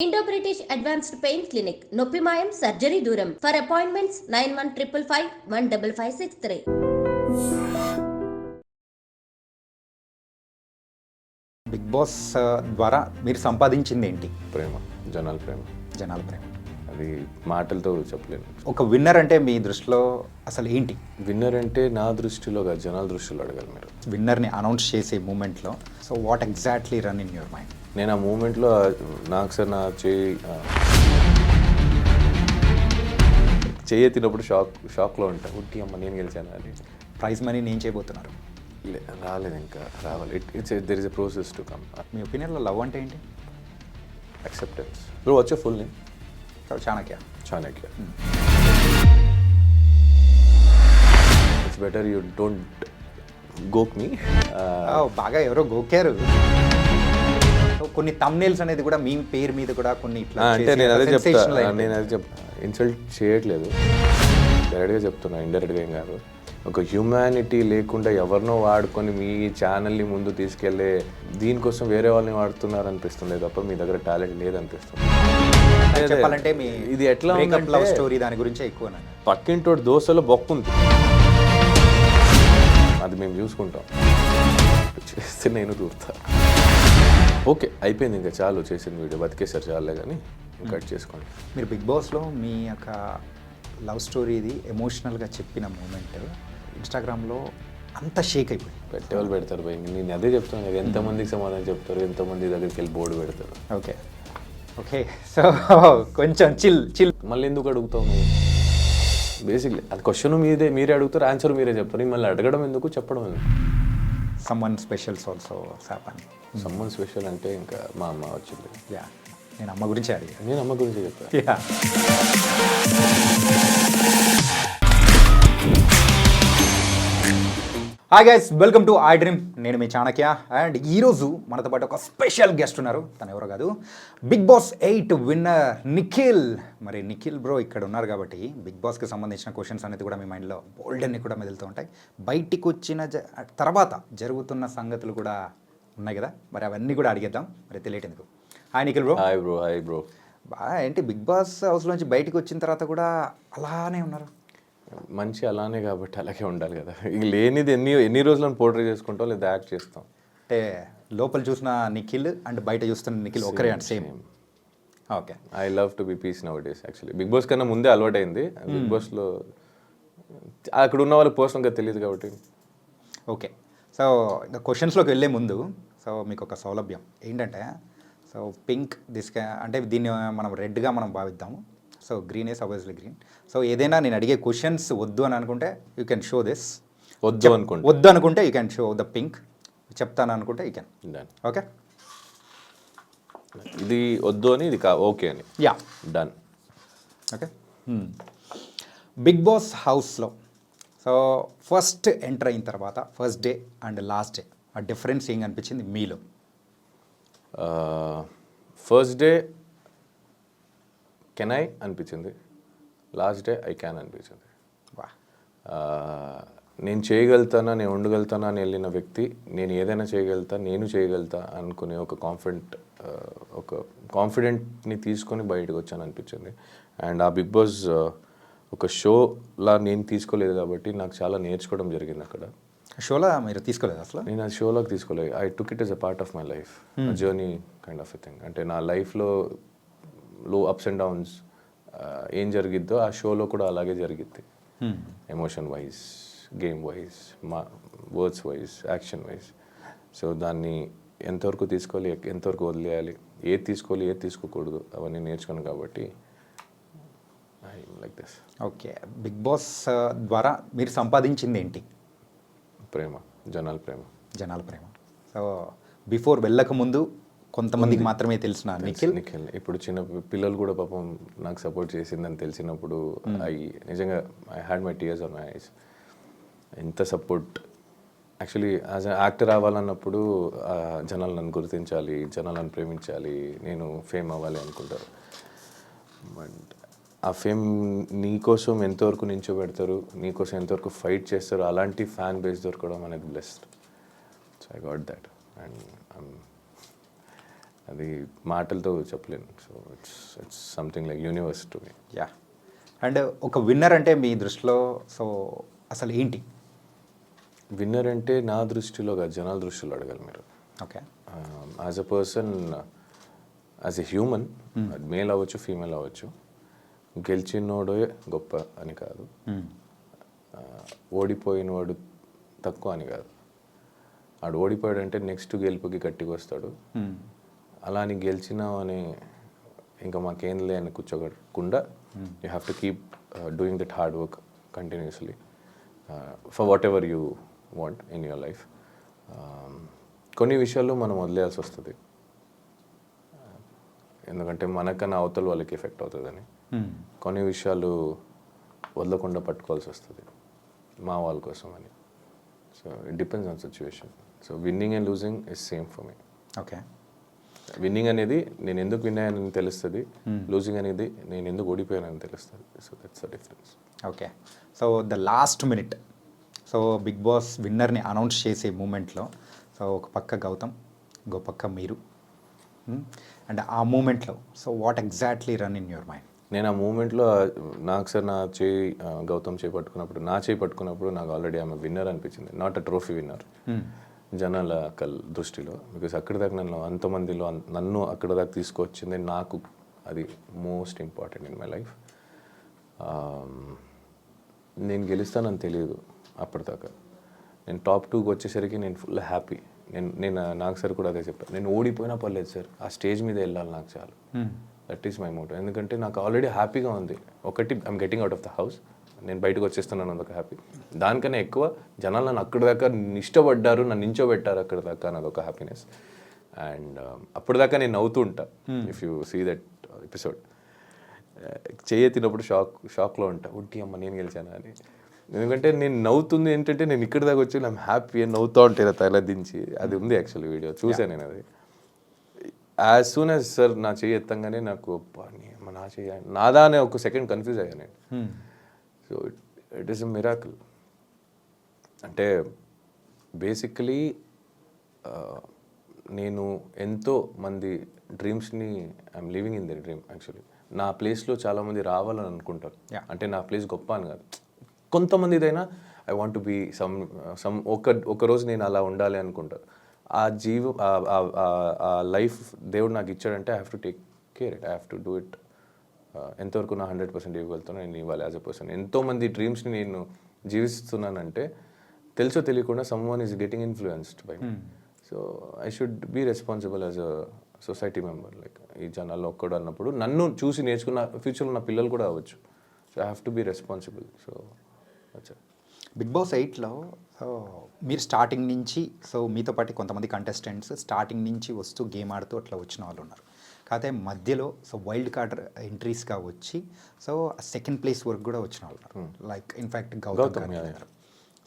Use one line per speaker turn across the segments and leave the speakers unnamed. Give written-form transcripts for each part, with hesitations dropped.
Indo British advanced pain clinic నొప్పి మాయం surgery దూరం ఫర్ అపాయింట్మెంట్స్ 9155515563.
బిగ్ బాస్ ద్వారా మీరు సంపాదించింది ఏంటి?
ప్రేమ, జనాల ప్రేమ.
జనాల ప్రేమ
అది మాటలతో చెప్పలేను.
ఒక విన్నర్ అంటే మీ దృష్టిలో అసలు ఏంటి?
విన్నర్ అంటే నా దృష్టిలో కాదు, జనాల దృష్టిలో అడగాలి మీరు.
విన్నర్ని అనౌన్స్ చేసే మూమెంట్లో so what exactly run in your mind?
నేను ఆ మూమెంట్లో నాకు సార్ నా చేయి ఎత్తినప్పుడు షాక్లో ఉంటాను. ఉట్టి అమ్మ నేను గెలిచాను అని.
ప్రైజ్ మనీ నేను చేయబోతున్నారు?
రాలేదు, ఇంకా రావాలి. There is a process to come.
మీ ఒపీనియన్లో లవ్ అంటే ఏంటి?
Acceptance. Bro what's your full name?
Chanakya.
Chanakya. It's better you don't గోక్ మీ.
బాగా ఎవరో గోకారు. కొన్ని తమ్నేల్స్ అనేది కూడా మీ పేరు మీద కూడా కొన్ని ఇట్లా
అంటే నేను అదే చెప్తా ఇన్సల్ట్ చేయట్లేదు, డైరెక్ట్గా చెప్తున్నా, ఇండైరెక్ట్గా ఏం కాదు. ఒక హ్యూమానిటీ లేకుండా ఎవరినో వాడుకొని మీ ఛానల్ని ముందు తీసుకెళ్లే దీనికోసం వేరే వాళ్ళని వాడుతున్నారు అనిపిస్తుంది తప్ప మీ దగ్గర టాలెంట్ లేదనిపిస్తుంది.
చెప్పాలంటే మీ
ఇది ఎట్లా
లవ్ స్టోరీ దాని గురించి ఎక్కువ.
పక్కింటోటి దోశలో బొక్కుంది, అది మేము చూసుకుంటాం, చేస్తే నేను దూరుతా. ఓకే అయిపోయింది, ఇంకా చాలు చేసిన వీడియో, బతికేసారు చాలే కానీ కట్ చేసుకోండి.
మీరు బిగ్ బాస్లో మీ యొక్క లవ్ స్టోరీది ఎమోషనల్గా చెప్పిన మూమెంట్ ఇన్స్టాగ్రామ్లో అంత షేక్ అయిపోయింది.
పెట్టేవాళ్ళు పెడతారు భయ్, నేను అదే చెప్తాను కదా, ఎంతమందికి సమాధానం చెప్తారు, ఎంతమంది దగ్గరికి వెళ్ళి బోర్డు పెడతారు.
ఓకే ఓకే సో కొంచెం చిల్
మళ్ళీ ఎందుకు అడుగుతావు నువ్వు? బేసిక్లీ అది క్వశ్చన్ మీరే అడుగుతారు, ఆన్సర్ మీరే చెప్తారు. మళ్ళీ అడగడం ఎందుకు, చెప్పడం ఎందుకు?
Someone specials also happen.
Someone special అంటే ఇంకా మా అమ్మ వచ్చింది.
యా, నేను అమ్మ గురించి అడిగాను.
నేను అమ్మ గురించి చెప్పాను.
Yeah. Hi guys, welcome to I dream. నేను మీ చాణక్య. అండ్ ఈరోజు మనతో పాటు ఒక స్పెషల్ గెస్ట్ ఉన్నారు. తను ఎవరో కాదు, బిగ్ బాస్ 8 విన్నర్ నిఖిల్. మరి నిఖిల్ బ్రో ఇక్కడ ఉన్నారు కాబట్టి బిగ్ బాస్కి సంబంధించిన క్వశ్చన్స్ అనేది కూడా మీ మైండ్లో బోల్డ్ అన్ని కూడా మెదులుతూ ఉంటాయి. బయటికి వచ్చిన తర్వాత జరుగుతున్న సంగతులు కూడా ఉన్నాయి కదా, మరి అవన్నీ కూడా అడిగేద్దాం. మరి తెలియటెందుకు. Hi Nikhil bro.
Hi bro. Hi bro.
ఏంటి బిగ్ బాస్ హౌస్లోంచి బయటికి వచ్చిన తర్వాత కూడా అలానే ఉన్నారు?
మంచి అలానే కాబట్టి అలాగే ఉండాలి కదా. ఇక లేనిది ఎన్ని రోజులను పోర్ట్రే చేసుకుంటాం లేదా యాక్ట్ చేస్తాం.
అంటే లోపల చూసిన నిఖిల్ అండ్ బయట చూస్తున్న నిఖిల్ ఒకరే and same. Okay.
I love to be peace nowadays. Actually Bigg Boss కన్నా ముందే అలవాటైంది. బిగ్ బాస్లో అక్కడ ఉన్న వాళ్ళకి పర్సనల్గా తెలియదు కాబట్టి.
ఓకే, సో ఇంకా క్వశ్చన్స్లోకి వెళ్ళే ముందు సో మీకు ఒక సౌలభ్యం ఏంటంటే, సో పింక్ అంటే దీన్ని మనం రెడ్గా మనం భావిద్దాము. So green is obviously green. So ఏదైనా నేను అడిగే క్వశ్చన్స్ వద్దు అని అనుకుంటే యూ కెన్ షో దిస్. వద్దు అనుకుంటే you can show the pink. చెప్తాను అనుకుంటే యూ కెన్.
డన్.
ఓకే,
ఇది వద్దు అని, ఇది ఓకే అని.
Yeah,
done.
Okay. Bigg Boss హౌస్లో సో ఫస్ట్ ఎంటర్ అయిన తర్వాత first day and last day ఆ డిఫరెన్స్ ఏం అనిపించింది మీలో?
ఫస్ట్ డే కెన్ ఐ అనిపించింది, లాస్ట్ డే ఐ క్యాన్ అనిపించింది. నేను చేయగలుగుతానా, నేను ఉండగలుగుతానా అని వెళ్ళిన వ్యక్తి నేను ఏదైనా చేయగలుగుతా, నేను చేయగలుగుతా అనుకునే ఒక కాన్ఫిడెంట్ని తీసుకొని బయటకు వచ్చాను అనిపించింది. అండ్ ఆ బిగ్ బాస్ ఒక షోలా నేను తీసుకోలేదు కాబట్టి నాకు చాలా నేర్చుకోవడం జరిగింది అక్కడ.
షోలో మీరు తీసుకోలేదు అసలు?
నేను ఆ షోలోకి తీసుకోలేదు. I took it yes a part of my life, journey kind of a thing. అంటే నా లైఫ్లో లో అప్స్ అండ్ డౌన్స్ ఏం జరిగిద్దో ఆ షోలో కూడా అలాగే జరిగిద్ది. ఎమోషన్ వైజ్, గేమ్ వైజ్, మా words wise, action wise. So దాన్ని ఎంతవరకు తీసుకోవాలి, ఎంతవరకు వదిలేయాలి, ఏది తీసుకోవాలి, ఏది తీసుకోకూడదు, అవన్నీ నేర్చుకున్నాను కాబట్టి I like this.
Okay, Bigg Boss ద్వారా మీరు సంపాదించింది ఏంటి?
ప్రేమ, జనాల ప్రేమ.
జనాల ప్రేమ. సో బిఫోర్ వెళ్ళకముందు కొంతమందికి మాత్రమే తెలిసిన నిఖిల్.
ఇప్పుడు చిన్న పిల్లలు కూడా పాపం నాకు సపోర్ట్ చేసిందని తెలిసినప్పుడు నిజంగా I had my tears on my eyes. ఎంత support. Actually as a actor అవ్వాలన్నప్పుడు జనాలు నన్ను గుర్తించాలి, జనాలు నన్ను ప్రేమించాలి, నేను ఫేమ్ అవ్వాలి అనుకుంటారు. బట్ ఆ ఫేమ్ నీకోసం ఎంతవరకు నించోబెడతారు, నీకోసం ఎంతవరకు ఫైట్ చేస్తారు, అలాంటి ఫ్యాన్ బేస్ దొరకడం అనేది blessed. So I got that. And అది మాటలతో చెప్పలేను. So it's something like universe to me.
Yeah. And ఒక విన్నర్ అంటే మీ దృష్టిలో సో అసలు ఏంటి?
విన్నర్ అంటే నా దృష్టిలో కాదు, జనాల దృష్టిలో అడగాలి మీరు.
Okay.
As a person, as a human, male అవ్వచ్చు ఫీమేల్ అవ్వచ్చు, గెలిచినోడే గొప్ప అని కాదు, ఓడిపోయినవాడు తక్కువ అని కాదు. ఆడు ఓడిపోయాడంటే నెక్స్ట్ గెలుపుకి గట్టిగా వస్తాడు. అలా అని గెలిచినావు అని ఇంకా మాకేం లే అని కూర్చోకుండా you have to keep doing that hard work continuously for whatever you want in your life. కొన్ని విషయాల్లో మనం వదిలేయాల్సి వస్తుంది, ఎందుకంటే మనకన్నా అవతల వాళ్ళకి ఎఫెక్ట్ అవుతుందని. కొన్ని విషయాలు వదలకుండా పట్టుకోవాల్సి వస్తుంది మా వాళ్ళ కోసం అని. So it depends on situation. So winning and losing is same for me.
Okay.
Winnowing అనేది నేను ఎందుకు విన్ అయ్యానని తెలుస్తుంది, లూజింగ్ అనేది నేను ఎందుకు ఓడిపోయానని తెలుస్తుంది. So that's the difference.
Okay. So the last minute, so Big Boss విన్నర్ని అనౌన్స్ చేసే మూమెంట్లో సో ఒక పక్క గౌతమ్, ఇంకో పక్క మీరు, అండ్ ఆ మూమెంట్లో so what exactly run in your mind?
నేను ఆ మూమెంట్లో నాకు సార్ నా చేయి గౌతమ్ చేయి పట్టుకున్నప్పుడు, నా చేయి పట్టుకున్నప్పుడు నాకు ఆల్రెడీ ఆమె విన్నర్ అనిపించింది, నాట్ అ ట్రోఫీ విన్నర్ జనాల దృష్టిలో. బికాస్ అక్కడి దాకా అంతమందిలో నన్ను అక్కడ దాకా తీసుకొచ్చింది, నాకు అది most important in my life. నేను గెలుస్తానని తెలియదు అప్పటిదాకా. నేను టాప్ 2కి వచ్చేసరికి నేను ఫుల్ హ్యాపీ. నేను నాకు సార్ కూడా అదే చెప్పాను, నేను ఓడిపోయినా పర్లేదు సార్, ఆ స్టేజ్ మీద వెళ్ళాలి నాకు చాలు. That is my motive. ఎందుకంటే నాకు ఆల్రెడీ హ్యాపీగా ఉంది. ఒకటి, I'm getting out of the house, నేను బయటకు వచ్చేస్తున్నాను, అదొక హ్యాపీ. దానికన్నా ఎక్కువ జనాలు నన్ను అక్కడి దాకా ఇష్టపడ్డారు, నన్ను నించోబెట్టారు అక్కడ దాకా, అదొక హ్యాపీనెస్. అండ్ అప్పటిదాకా నేను నవ్వుతూ ఉంటా. If you see that episode, చేయెత్తినప్పుడు షాక్లో ఉంటా, ఉట్టి అమ్మ నేను గెలిచాను అని. ఎందుకంటే నేను నవ్వుతుంది ఏంటంటే నేను ఇక్కడి దాకా వచ్చి నేను హ్యాపీ అని నవ్వుతూ ఉంటాను తల దించి. అది ఉంది యాక్చువల్లీ వీడియో చూసాను నేను. అది యాజ్ సూన్ యాజ్ సార్ నా చేయి ఎత్తంగానే నాకు నా చేయ నాదా అనే ఒక సెకండ్ కన్ఫ్యూజ్ అయ్యాను నేను. So it is a miracle. అంటే బేసికలీ నేను ఎంతో మంది డ్రీమ్స్ని I'm living in the dream. Actually నా ప్లేస్లో చాలామంది రావాలని అనుకుంటారు. అంటే నా ప్లేస్ గొప్ప అని కాదు, కొంతమందిదైనా ఐ వాంట్ టు బీ ఒక రోజు నేను అలా ఉండాలి అనుకుంటారు. ఆ ఆ లైఫ్ దేవుడు నాకు ఇచ్చాడంటే I have to take care it, I have to do it. ఎంతవరకు నా 100% ఇవ్వగలుగుతాను నేను ఇవ్వాలి యాజ్ అ పర్సన్. ఎంతోమంది డ్రీమ్స్ని నేను జీవిస్తున్నానంటే తెలుసో తెలియకుండా someone is getting influenced by me. So I should be responsible as a society member. Like ఈ జనాల్లో ఒక్కడు అన్నప్పుడు నన్ను చూసి నేర్చుకున్న ఫ్యూచర్లో నా పిల్లలు కూడా అవ్వచ్చు. So I have to be responsible. So అచ్చా.
బిగ్ బాస్ 8లో సో మీరు స్టార్టింగ్ నుంచి, సో మీతో పాటు కొంతమంది కంటెస్టెంట్స్ స్టార్టింగ్ నుంచి వస్తూ గేమ్ ఆడుతూ అట్లా వచ్చిన వాళ్ళు ఉన్నారు. కాకపోతే మధ్యలో సో వైల్డ్ కార్డ్ ఎంట్రీస్గా వచ్చి సో సెకండ్ ప్లేస్ వరకు కూడా వచ్చిన వాళ్ళు ఉన్నారు. లైక్ ఇన్ఫ్యాక్ట్ గౌతమ్ గారు.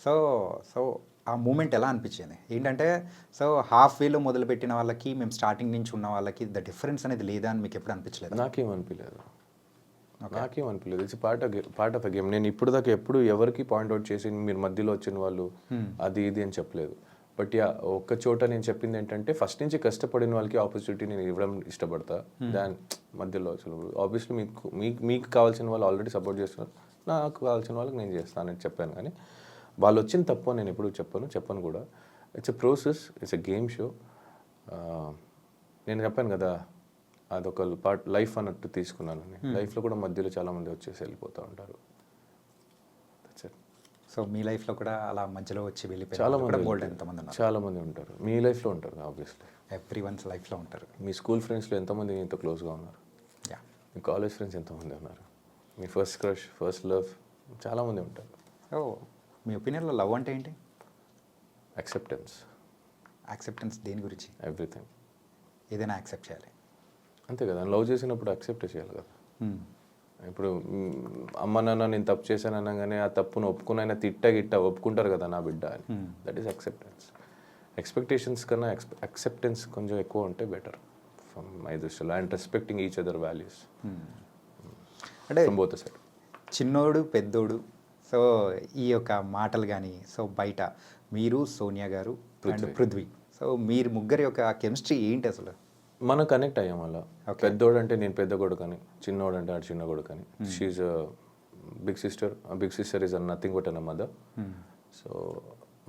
సో సో ఆ మూమెంట్ ఎలా అనిపించింది? ఏంటంటే సో హాఫ్ వేలో మొదలుపెట్టిన వాళ్ళకి మేము స్టార్టింగ్ నుంచి ఉన్న వాళ్ళకి ద డిఫరెన్స్ అనేది లేదా అని మీకు ఎప్పుడు అనిపించలేదు?
నాకేమనిపించలేదు. It's part of a game. నేను ఇప్పుడు దాకా ఎప్పుడు ఎవరికి పాయింట్అవుట్ చేసి మీరు మధ్యలో వచ్చిన వాళ్ళు అది ఇది అని చెప్పలేదు. బట్ యా, ఒక్క చోట నేను చెప్పింది ఏంటంటే ఫస్ట్ నుంచి కష్టపడిన వాళ్ళకి ఆపర్చునిటీ నేను ఇవ్వడం ఇష్టపడతా. దాని మధ్యలో అసలు ఆబ్వియస్లీ మీకు కావాల్సిన వాళ్ళు ఆల్రెడీ సపోర్ట్ చేస్తున్నారు, నాకు కావాల్సిన వాళ్ళకి నేను చేస్తానని చెప్పాను. కానీ వాళ్ళు వచ్చిన తప్పు నేను ఎప్పుడు చెప్పను కూడా. It's a process, it's a game show. నేను చెప్పాను కదా అదొక పార్ట్ లైఫ్ అన్నట్టు తీసుకున్నాను. లైఫ్లో కూడా మధ్యలో చాలామంది వచ్చేసి వెళ్ళిపోతూ ఉంటారు.
సో మీ లైఫ్లో కూడా అలా మధ్యలో వచ్చి వెళ్ళిపోయి
చాలామంది ఉంటారు. మీ లైఫ్లో ఉంటారు ఆబ్వియస్లీ,
ఎవ్రీ వన్స్ లైఫ్లో ఉంటారు.
మీ స్కూల్ ఫ్రెండ్స్లో ఎంతమంది ఇంత క్లోజ్గా ఉన్నారు? మీ కాలేజ్ ఫ్రెండ్స్ ఎంతమంది ఉన్నారు? మీ ఫస్ట్ క్రష్, ఫస్ట్ లవ్ చాలామంది ఉంటారు.
మీ ఒపీనియన్లో లవ్ అంటే ఏంటి?
యాక్సెప్టెన్స్
దేని గురించి?
ఎవ్రీథింగ్.
ఏదైనా యాక్సెప్ట్ చేయాలి
అంతే కదా. లవ్ చేసినప్పుడు యాక్సెప్ట్ చేయాలి కదా. ఇప్పుడు అమ్మ నాన్న నేను తప్పు చేశాను అనగానే ఆ తప్పును ఒప్పుకునైనా గిట్ట ఒప్పుకుంటారు కదా నా బిడ్డ అని. That is acceptance. ఎక్స్పెక్టేషన్స్ కన్నా యాక్సెప్టెన్స్ కొంచెం ఎక్కువ ఉంటే బెటర్ ఫ్రమ్ మై దృష్టిలో. And respecting each other values
అంటే
బోత్ సైడ్.
చిన్నోడు పెద్దోడు సో ఈ యొక్క మాటలు కానీ సో బయట మీరు సోనియా గారు అండ్ పృథ్వీ సో మీరు ముగ్గురి యొక్క కెమిస్ట్రీ ఏంటి అసలు?
మనం కనెక్ట్ అయ్యాం అలా. పెద్దోడు అంటే నేను పెద్ద కొడుకని, చిన్నోడు అంటే ఆడు చిన్న కొడుకని. She big sister. Big sister is nothing but an mother. So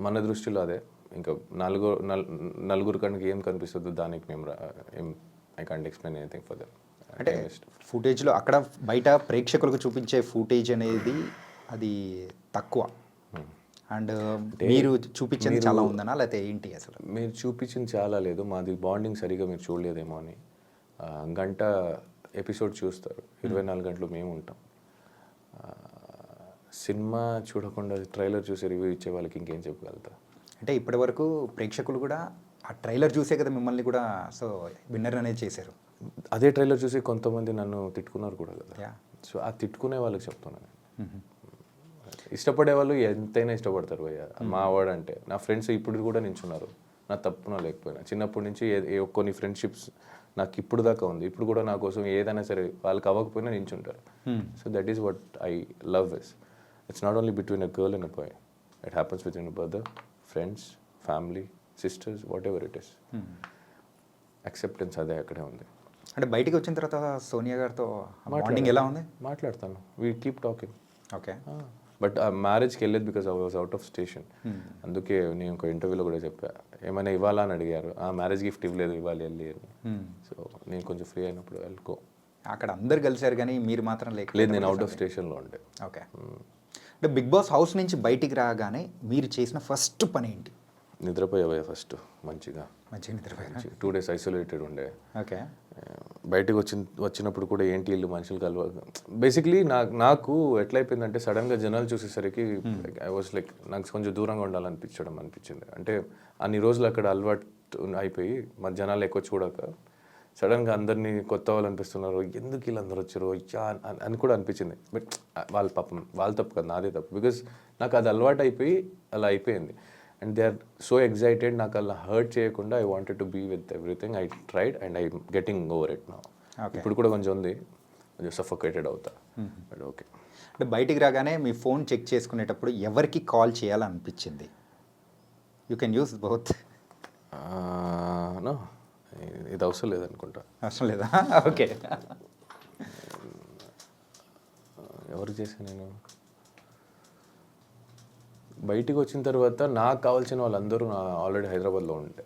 మన దృష్టిలో అదే. ఇంకా నలుగురు కనుక ఏం కనిపిస్తుందో దానికి మేము ఏం I can't explain anything for that.
అంటే ఫుటేజ్లో అక్కడ బయట ప్రేక్షకులకు చూపించే ఫుటేజ్ అనేది అది తక్కువ, అండ్ మీరు చూపించేది చాలా ఉందనా లేకపోతే ఏంటి అసలు?
మీరు చూపించింది చాలా లేదు, మాది బాండింగ్ సరిగా మీరు చూడలేదేమో అని. గంట ఎపిసోడ్ చూస్తారు, 24 గంటలు మేము ఉంటాం. సినిమా చూడకుండా ట్రైలర్ చూసి రివ్యూ ఇచ్చే వాళ్ళకి ఇంకేం చెప్పగలుగుతా?
అంటే ఇప్పటి వరకు ప్రేక్షకులు కూడా ఆ ట్రైలర్ చూసే కదా మిమ్మల్ని కూడా సో విన్నర్ అనేది చేశారు.
అదే ట్రైలర్ చూసి కొంతమంది నన్ను తిట్టుకున్నారు కూడా కదా. సో ఆ తిట్టుకునే వాళ్ళకి చెప్తున్నాను. ఇష్టపడే వాళ్ళు ఎంతైనా ఇష్టపడతారు భయ్య. మా వాడు అంటే నా ఫ్రెండ్స్ ఇప్పుడు కూడా నించున్నారు, నా తప్పున లేకపోయినా. చిన్నప్పటి నుంచి కొన్ని ఫ్రెండ్షిప్స్ నాకు ఇప్పుడు దాకా ఉంది. ఇప్పుడు కూడా నా కోసం ఏదైనా సరే వాళ్ళకి అవ్వకపోయినా నించుంటారు. So that is what I love is. It's not only between a girl and a boy, it happens between a brother, friends, family, sisters, whatever it is. Acceptance అదే అక్కడే ఉంది.
అంటే బయటికి వచ్చిన తర్వాత సోనియా గారితో బాండింగ్ ఎలా ఉంది?
మాట్లాడతాను, we keep talking.
Okay.
But ఆ మ్యారేజ్కి వెళ్ళేది because I was out of station. అందుకే నేను ఒక ఇంటర్వ్యూలో కూడా చెప్పా, ఏమైనా ఇవ్వాలా అని అడిగారు. ఆ మ్యారేజ్ గిఫ్ట్ ఇవ్వలేదు, ఇవ్వాలి వెళ్ళి అని. సో నేను కొంచెం ఫ్రీ అయినప్పుడు వెళ్ళుకో.
అక్కడ అందరు కలిసారు కానీ మీరు మాత్రం
లేదు, నేను అవుట్ ఆఫ్ స్టేషన్లో ఉండే.
ఓకే. అంటే బిగ్ బాస్ హౌస్ నుంచి బయటికి రాగానే మీరు చేసిన ఫస్ట్ పని ఏంటి?
నిద్రపోయావా ఫస్ట్ మంచిగా
నిద్రపోయా.
2 days ఐసోలేటెడ్ ఉండే.
ఓకే.
బయటకు వచ్చినప్పుడు కూడా ఏంటి ఇల్లు మనుషులు కలవ. బేసిక్లీ నాకు ఎట్లయిపోయిందంటే సడన్గా జనాలు చూసేసరికి ఐ వాజ్ లైక్ నాకు కొంచెం దూరంగా అనిపించింది. అంటే అన్ని రోజులు అక్కడ అలవాటు అయిపోయి మన జనాలు ఎక్కువ చూడక సడన్గా అందరినీ కొత్త వాళ్ళు అనిపిస్తున్నారు, ఎందుకు వీళ్ళందరూ వచ్చారు అని కూడా అనిపించింది. బట్ వాళ్ళ పాపం వాళ్ళ తప్పు కదా, నాదే తప్పు. బికాజ్ నాకు అది అలవాటు అయిపోయి అలా అయిపోయింది. And they are so excited. నాకు అలా హర్ట్ చేయకుండా I wanted to be with everything. I tried and I getting over it now. ఇప్పుడు కూడా కొంచెం ఉంది, కొంచెం సఫోకేటెడ్ అవుతా. But okay.
అంటే బయటికి రాగానే మీ ఫోన్ చెక్ చేసుకునేటప్పుడు ఎవరికి కాల్ చేయాలనిపించింది? You can use both.
No, ఇది అవసరం లేదనుకుంటా.
అవసరం లేదా? ఓకే.
ఎవరికి చేశాను నేను? బయటికి వచ్చిన తర్వాత నాకు కావాల్సిన వాళ్ళందరూ ఆల్రెడీ హైదరాబాద్లో ఉంటే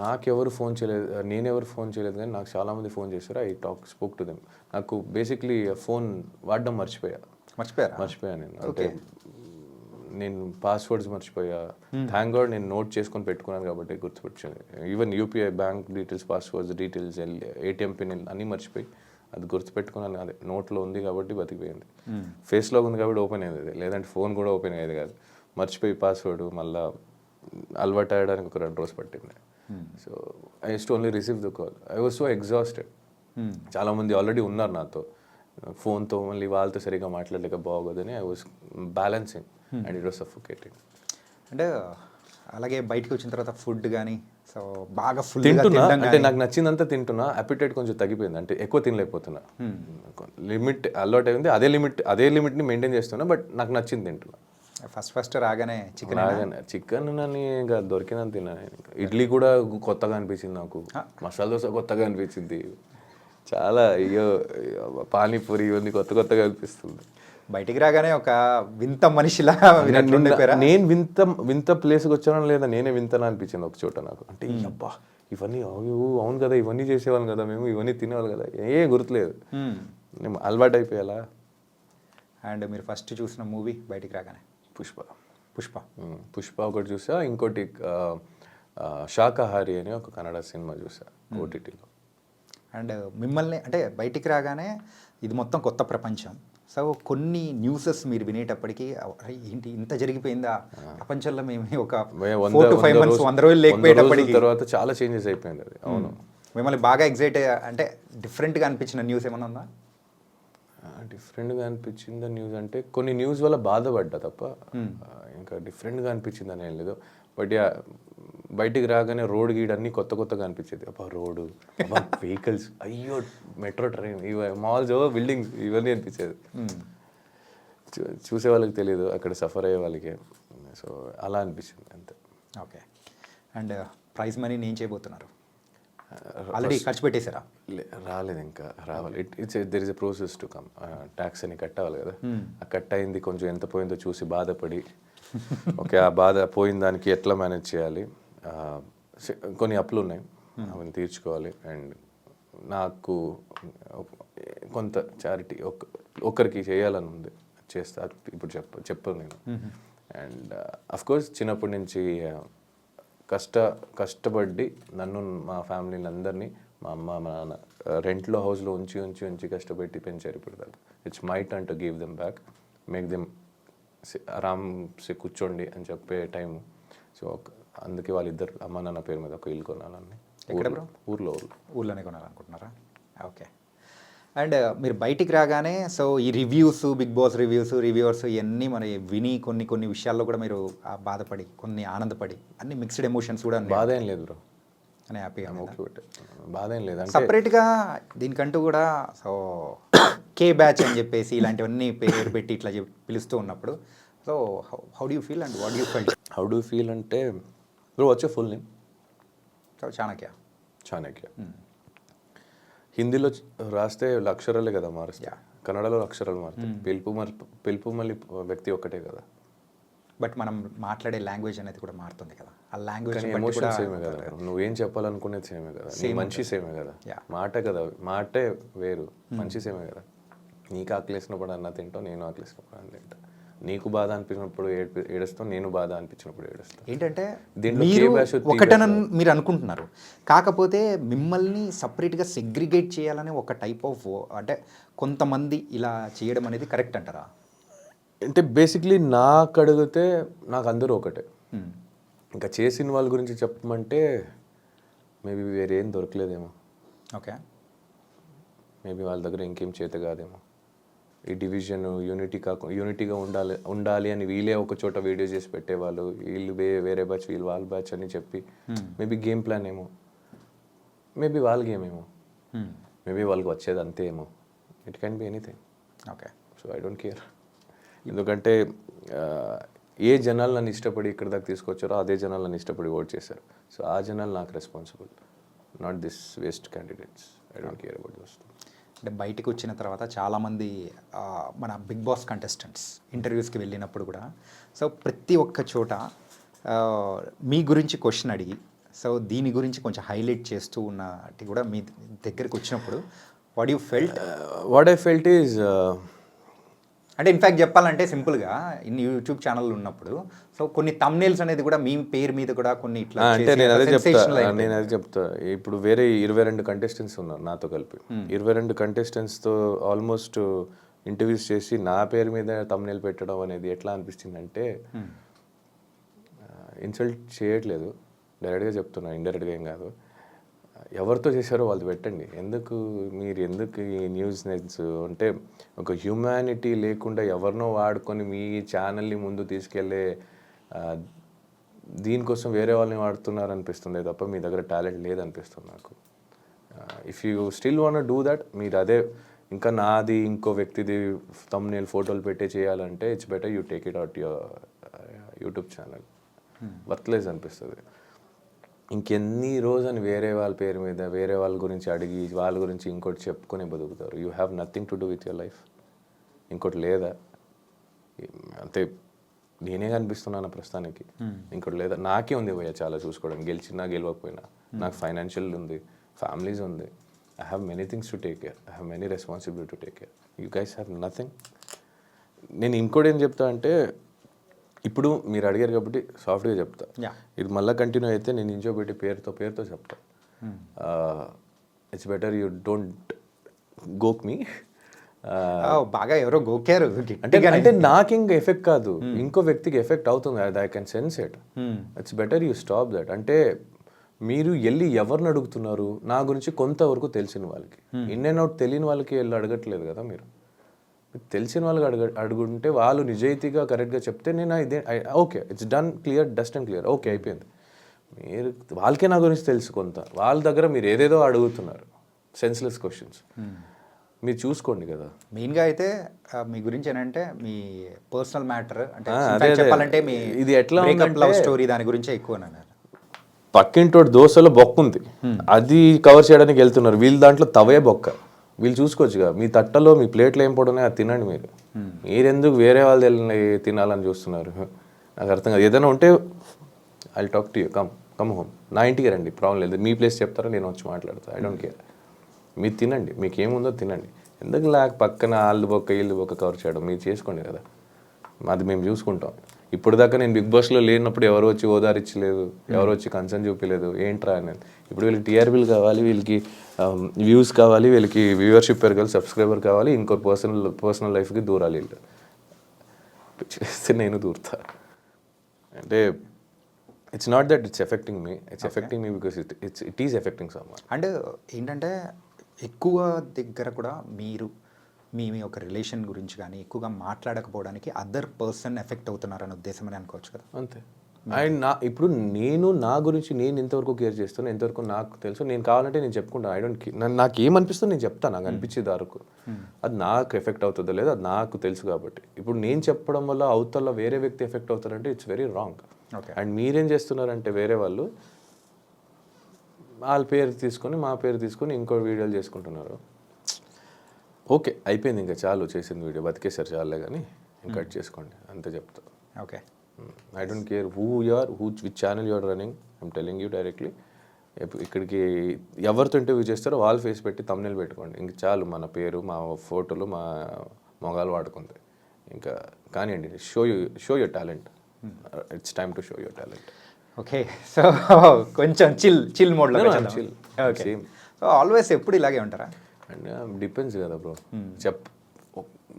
నాకెవరు ఫోన్ చేయలేదు, నేనెవరు ఫోన్ చేయలేదు. కానీ నాకు చాలామంది ఫోన్ చేశారు. I spoke to them. నాకు బేసిక్లీ ఫోన్ వాడడం మర్చిపోయా నేను. అంటే నేను పాస్వర్డ్స్ మర్చిపోయా. థ్యాంక్ గాడ్ నేను నోట్ చేసుకొని పెట్టుకున్నాను కాబట్టి గుర్తుపెట్టింది. Even UPI bank details, passwords details, ATM pin అన్నీ మర్చిపోయి అది గుర్తుపెట్టుకున్నాను. అదే నోట్లో ఉంది కాబట్టి బతికిపోయింది. ఫేస్లో ఉంది కాబట్టి ఓపెన్ అయ్యేది, లేదంటే ఫోన్ కూడా ఓపెన్ అయ్యేది కాదు. మర్చిపోయి పాస్వర్డ్ మళ్ళీ అలవాటు అయ్యడానికి ఒక 2 రోజులు పట్టింది. So I use to only receive the call. I was so exhausted. చాలామంది ఆల్రెడీ ఉన్నారు నాతో, ఫోన్తో మళ్ళీ వాళ్ళతో సరిగ్గా మాట్లాడలేక బాగోదని I was balancing and it was suffocating.
అంటే అలాగే బయటకు వచ్చిన తర్వాత ఫుడ్ కానీ సో బాగా ఫుల్
తింటున్నా, అంటే నాకు నచ్చిందంతా తింటున్నా. అపిటైట్ కొంచెం తగ్గిపోయింది, అంటే ఎక్కువ తినలేకపోతున్నా. లిమిట్ అలవాటు అయింది, అదే లిమిట్ని మెయింటైన్ చేస్తున్నా. బట్ నాకు నచ్చింది తింటున్నా.
ఫస్ట్ రాగానే
చికెన్ నన్ను ఇంకా దొరికినంత తిన్నాను. ఇడ్లీ కూడా కొత్తగా అనిపించింది నాకు, మసాలా దోశ కొత్తగా అనిపించింది, చాలా అయ్యో పానీపూరి ఇవన్నీ కొత్తగా అనిపిస్తుంది.
బయటికి రాగానే ఒక వింత మనిషిలా
నేను వింత ప్లేస్కి వచ్చానో లేదా నేనే వింతనా అనిపించింది ఒక చోట నాకు. అంటే అబ్బా ఇవన్నీ అవును కదా, ఇవన్నీ చేసేవాళ్ళం కదా మేము, ఇవన్నీ తినేవాళ్ళు కదా, గుర్తులేదు, నేను అలవాటు అయిపోయాలా.
అండ్ మీరు ఫస్ట్ చూసిన మూవీ బయటికి రాగానే?
పుష్ప ఒకటి చూసా. ఇంకోటి శాకాహారి అని ఒక కన్నడ సినిమా చూసా ఓటీటీలో.
అండ్ మిమ్మల్ని అంటే బయటికి రాగానే ఇది మొత్తం కొత్త ప్రపంచం. సో కొన్ని న్యూసెస్ మీరు వినేటప్పటికీ ఏంటి ఇంత జరిగిపోయిందా ప్రపంచంలో, మేము ఒక 4 to 5 months 100 రోజులు లేకపోయేటప్పటికి
తర్వాత చాలా చేంజెస్ అయిపోయింది అది. అవును.
మిమ్మల్ని బాగా ఎగ్జైట్ అంటే డిఫరెంట్గా అనిపించిన న్యూస్ ఏమన్నా ఉందా?
డిఫరెంట్గా అనిపించింది న్యూస్ అంటే కొన్ని న్యూస్ వల్ల బాధపడ్డా తప్ప ఇంకా డిఫరెంట్గా అనిపించింది అని ఏం లేదు. బట్ బయటికి రాగానే రోడ్ గీడ్ అన్నీ కొత్తగా అనిపించేది. అబ్బా రోడ్డు, అబ్బా వెహికల్స్, అయ్యో మెట్రో ట్రైన్, మాల్స్, బిల్డింగ్స్, ఇవన్నీ అనిపించేది. చూసే వాళ్ళకి తెలియదు, అక్కడ సఫర్ అయ్యే వాళ్ళకి. సో అలా అనిపించింది అంతే.
ఓకే. అండ్ ప్రైజ్ మనీ ఏం చేయబోతున్నారు? ఆల్రెడీ ఖర్చు పెట్టేశారా?
రాలేదు, ఇంకా రావాలి. There is a process to come. Tax అని కట్టాలి కదా, ఆ కట్ అయింది కొంచెం ఎంత పోయిందో చూసి బాధపడి ఓకే ఆ బాధ పోయిన దానికి ఎట్లా మేనేజ్ చేయాలి, కొన్ని అప్పులు ఉన్నాయి అవన్నీ తీర్చుకోవాలి. అండ్ నాకు కొంత చారిటీ ఒక్కరికి చేయాలని ఉంది, చేస్తా. ఇప్పుడు చెప్పను నేను. అండ్ అఫ్కోర్స్ చిన్నప్పటి నుంచి కష్టపడి నన్ను మా ఫ్యామిలీని అందరినీ మా అమ్మ మా నాన్న రెంట్లో హౌస్లో ఉంచి కష్టపెట్టి పెంచారు. ఇప్పుడు దాకా it's my turn to give them back, make them ఆరామ్సే కూర్చోండి అని చెప్పే టైం. సో అందుకే వాళ్ళిద్దరు అమ్మ నాన్న పేరు మీద ఒక ఇల్లు కొనాలని.
ఊర్లోనే కొనాలనుకుంటున్నారా? ఓకే. అండ్ మీరు బయటికి రాగానే సో ఈ రివ్యూస్, బిగ్ బాస్ రివ్యూవర్స్ ఇవన్నీ మన విని కొన్ని విషయాల్లో కూడా మీరు బాధపడి, కొన్ని ఆనందపడి, అన్ని మిక్స్డ్ ఎమోషన్స్ కూడా
బాధ ఏం లేదు బ్రో
అని హ్యాపీగా
బాధ ఏం లేదు.
సపరేట్గా దీనికంటూ కూడా సో కే బ్యాచ్ అని చెప్పేసి ఇలాంటివన్నీ పేరు పెట్టి ఇట్లా పిలుస్తూ ఉన్నప్పుడు so how do you feel and what you felt?
How do feel అంటే బ్రో వచ్చే ఫుల్ నేమ్
చాణక్య.
హిందీలో రాస్తే అక్షరాలే కదా మారుస్తా, కన్నడలో అక్షరాలు మారుతాయి. పిలుపు మళ్ళీ వ్యక్తి ఒక్కటే కదా,
బట్ మనం మాట్లాడే లాంగ్వేజ్ అనేది కూడా మారుతుంది కదా. ఆ లాంగ్వేజ్
ఎమోషన్ సేమే కదా, నువ్వేం చెప్పాలనుకునేది సేమే కదా, మనిషి సేమే కదా, మాట కదా, మాటే వేరు, మనిషి సేమే కదా. నీకు ఆకలేసినప్పుడు అన్న తింటావు, నేను ఆకలేసినప్పుడు అన్న తింటా. నీకు బాధ అనిపించినప్పుడు ఏడుస్తాం, నేను బాధ అనిపించినప్పుడు ఏడుస్తాను.
ఏంటంటే మీరు ఒకటనని మీరు అనుకుంటున్నారు, కాకపోతే మిమ్మల్ని సపరేట్గా సెగ్రిగేట్ చేయాలని ఒక టైప్ ఆఫ్ అంటే కొంతమంది ఇలా చేయడం అనేది కరెక్ట్ అంటారా?
అంటే బేసిక్లీ నాకు అడిగితే నాకు అందరూ ఒకటే. ఇంకా చేసిన వాళ్ళ గురించి చెప్పమంటే మేబీ వేరేం దొరకలేదేమో.
ఓకే,
మేబీ వాళ్ళ దగ్గర ఇంకేం చేత కాదేమో. ఈ డివిజన్ యూనిటీగా ఉండాలి అని వీళ్ళే ఒక చోట వీడియో చేసి పెట్టేవాళ్ళు, వీళ్ళు వేరే బ్యాచ్, వీళ్ళు వాళ్ళ బ్యాచ్ అని చెప్పి మేబీ గేమ్ ప్లాన్ ఏమో, మేబీ వాళ్ళ గేమ్ ఏమో, మేబీ వాళ్ళకి వచ్చేది అంతే ఏమో. It can be anything.
Okay,
so I don't care. ఎందుకంటే ఏ జనాలు నన్ను ఇష్టపడి ఇక్కడ దాకా తీసుకొచ్చారో అదే జనాలు నన్ను ఇష్టపడి ఓట్ చేశారు. సో ఆ జనాలు నాకు responsible, not this waste candidates. I don't care about those.
అంటే బయటకు వచ్చిన తర్వాత చాలామంది మన బిగ్ బాస్ కంటెస్టెంట్స్ ఇంటర్వ్యూస్కి వెళ్ళినప్పుడు కూడా సో ప్రతి ఒక్క చోట మీ గురించి క్వశ్చన్ అడిగి సో దీని గురించి కొంచెం హైలైట్ చేస్తూ ఉన్నట్టు కూడా మీ దగ్గరికి వచ్చినప్పుడు వాట్ ఐ ఫెల్ట్ ఈజ్ అంటే ఇన్ఫ్యాక్ట్ చెప్పాలంటే సింపుల్గా ఇన్ని యూట్యూబ్ ఛానల్ ఉన్నప్పుడు సో కొన్ని థంబ్నెయిల్స్ అనేది కూడా మీ పేరు మీద కూడా కొన్ని ఇట్లా
అంటే నేను అదే చెప్తా. ఇప్పుడు వేరే 22 కంటెస్టెంట్స్ ఉన్నారు నాతో కలిపి. 22 కంటెస్టెంట్స్తో ఆల్మోస్ట్ ఇంటర్వ్యూస్ చేసి నా పేరు మీద థంబ్నెయిల్ పెట్టడం అనేది ఎట్లా అనిపిస్తుందంటే ఇన్సల్ట్ చేయట్లేదు, డైరెక్ట్గా చెప్తున్నా, ఇండైరెక్ట్గా ఏం కాదు. ఎవరితో చేశారో వాళ్ళు పెట్టండి. మీరు ఎందుకు ఈ న్యూస్ అంటే ఒక హ్యూమానిటీ లేకుండా ఎవరినో వాడుకొని మీ ఛానల్ని ముందు తీసుకెళ్ళే దీనికోసం వేరే వాళ్ళని వాడుతున్నారు అనిపిస్తుంది తప్ప మీ దగ్గర టాలెంట్ లేదనిపిస్తుంది నాకు. If you still want do that, మీరు అదే ఇంకా నాది ఇంకో వ్యక్తిది థంబ్నెయిల్ ఫోటోలు పెట్టే చేయాలంటే it's better you take it out your YouTube channel. Worthless అనిపిస్తుంది. ఇంకెన్ని రోజని వేరే వాళ్ళ పేరు మీద వేరే వాళ్ళ గురించి అడిగి వాళ్ళ గురించి ఇంకోటి చెప్పుకొని బతుకుతారు. You have nothing to do with your life. ఇంకోటి లేదా అంతే, నేనే కనిపిస్తున్నాను ప్రస్తుతానికి, ఇంకోటి లేదా. నాకే ఉంది భయ్య చాలా చూసుకోవడం, గెలిచినా గెలవకపోయినా. నాకు ఫైనాన్షియల్ ఉంది, ఫ్యామిలీస్ ఉంది, I have many things to take care, I have many responsibility to take care. You guys have nothing. నేను ఇంకోటి ఏం చెప్తా అంటే, ఇప్పుడు మీరు అడిగారు కాబట్టి సాఫ్ట్గా చెప్తా. ఇది మళ్ళీ కంటిన్యూ అయితే నేను ఇంచో పెట్టి పేరుతో చెప్తా. ఇట్స్ బెటర్ యూ డోంట్ గోక్ మీ.
బాగా ఎవరో గోకారు
అంటే నాకు ఇంకా ఎఫెక్ట్ కాదు, ఇంకో వ్యక్తికి ఎఫెక్ట్ అవుతుంది. I can sense it. It's better you stop that. అంటే మీరు వెళ్ళి ఎవరిని అడుగుతున్నారు? నా గురించి కొంతవరకు తెలిసిన వాళ్ళకి, ఇన్ అండ్ అవుట్ తెలియని వాళ్ళకి వెళ్ళి అడగట్లేదు కదా మీరు. తెలిసిన వాళ్ళకి అడుగుంటే వాళ్ళు నిజాయితీగా కరెక్ట్గా చెప్తే నేను ఇదే okay, it's done, clear, dust and clear, okay అయిపోయింది. మీరు వాళ్ళకే నా గురించి తెలుసు కొంత, వాళ్ళ దగ్గర మీరు ఏదేదో అడుగుతున్నారు, సెన్స్లెస్ క్వశ్చన్స్. మీరు చూసుకోండి కదా.
మెయిన్గా అయితే మీ గురించి ఏంటంటే మీ పర్సనల్ మ్యాటర్ అంటే చెప్పాలంటే మీ
ఇది ఎట్లా
లవ్ స్టోరీ దాని గురించి ఎక్కువ
పక్కింటోటి దోశలో బొక్క ఉంది, అది కవర్ చేయడానికి వెళ్తున్నారు. వీళ్ళ దాంట్లో తవే బొక్క, వీళ్ళు చూసుకోవచ్చుగా. మీ తట్టలో మీ ప్లేట్లు ఏం పడున్నాయి అది తినండి మీరు. మీరెందుకు వేరే వాళ్ళు తినాలని చూస్తున్నారు? నాకు అర్థం కాదు. ఏదైనా ఉంటే I talk to you, come home, నా ఇంటికి రండి, ప్రాబ్లం లేదు. మీ ప్లేస్ చెప్తారా, నేను వచ్చి మాట్లాడతాను, ఐ డోంట్ కేర్. మీరు తినండి, మీకు ఏముందో తినండి. ఎందుకు పక్కన వాళ్ళు బొక్క వీళ్ళు బొక్క కవర్ చేయడం? మీరు చేసుకోండి కదా, అది మేము చూసుకుంటాం. ఇప్పుడు దాకా నేను బిగ్ బాస్లో లేనప్పుడు ఎవరు వచ్చి ఓదారిచ్చలేదు, ఎవరు వచ్చి కన్సర్న్ చూపించలేదు, ఏంట్రా అనేది. ఇప్పుడు వీళ్ళకి టీఆర్పీలు కావాలి, వీళ్ళకి వ్యూస్ కావాలి, వీళ్ళకి వ్యూవర్షిప్ పెరగాలి, సబ్స్క్రైబర్ కావాలి, ఇంకో పర్సనల్ లైఫ్కి దూరాలి. వీళ్ళు చేస్తే నేను దూరుతా. అంటే it's not that it's effecting me, it's effecting me because it is affecting someone.
And ఏంటంటే ఎక్కువ దగ్గర కూడా మీరు మీ ఒక రిలేషన్ గురించి కానీ ఎక్కువగా మాట్లాడకపోవడానికి అదర్ పర్సన్ ఎఫెక్ట్ అవుతున్నారనే ఉద్దేశం అని అనుకోవచ్చు కదా.
అంతే. అండ్ ఇప్పుడు నేను నా గురించి నేను ఎంతవరకు కేర్ చేస్తాను, ఎంతవరకు నాకు తెలుసు. నేను కావాలంటే నేను చెప్పుకుంటాను. ఐ డోంట్ నాకు ఏమనిపిస్తుందో నేను చెప్తాను, నాకు అనిపించేది వరకు. అది నాకు ఎఫెక్ట్ అవుతుందో లేదో అది నాకు తెలుసు కాబట్టి. ఇప్పుడు నేను చెప్పడం వల్ల అవతల వేరే వ్యక్తి ఎఫెక్ట్ అవుతారంటే ఇట్స్ వెరీ రాంగ్. అండ్ మీరేం చేస్తున్నారంటే వేరే వాళ్ళు వాళ్ళ పేరు తీసుకొని మా పేరు తీసుకొని ఇంకో వీడియోలు చేసుకుంటున్నారు. ఓకే, అయిపోయింది, ఇంకా చాలు, చేసింది వీడియో, బతికేసారు చాలే, కానీ ఇంకా కట్ చేసుకోండి అంతే చెప్తా.
Okay,
I don't care who you are, which channel you are running, I'm telling you directly. ఇక్కడికి ఎవరితో ఇంటర్వ్యూ చేస్తారో వాళ్ళ ఫేస్ పెట్టి తమ్నెల్ పెట్టుకోండి, ఇంక చాలు. మన పేరు, మా ఫోటోలు, మా మొగాలు వాడుకుంది ఇంకా కానివ్వండి. Show your talent, it's time to show your talent.
Okay. So కొంచెం చిల్ మోడ్లో
చిల్.
ఓకే. సో ఆల్వేస్ ఎప్పుడు ఇలాగే ఉంటారా?
అండ్ డిపెండ్స్ కదా బ్రో.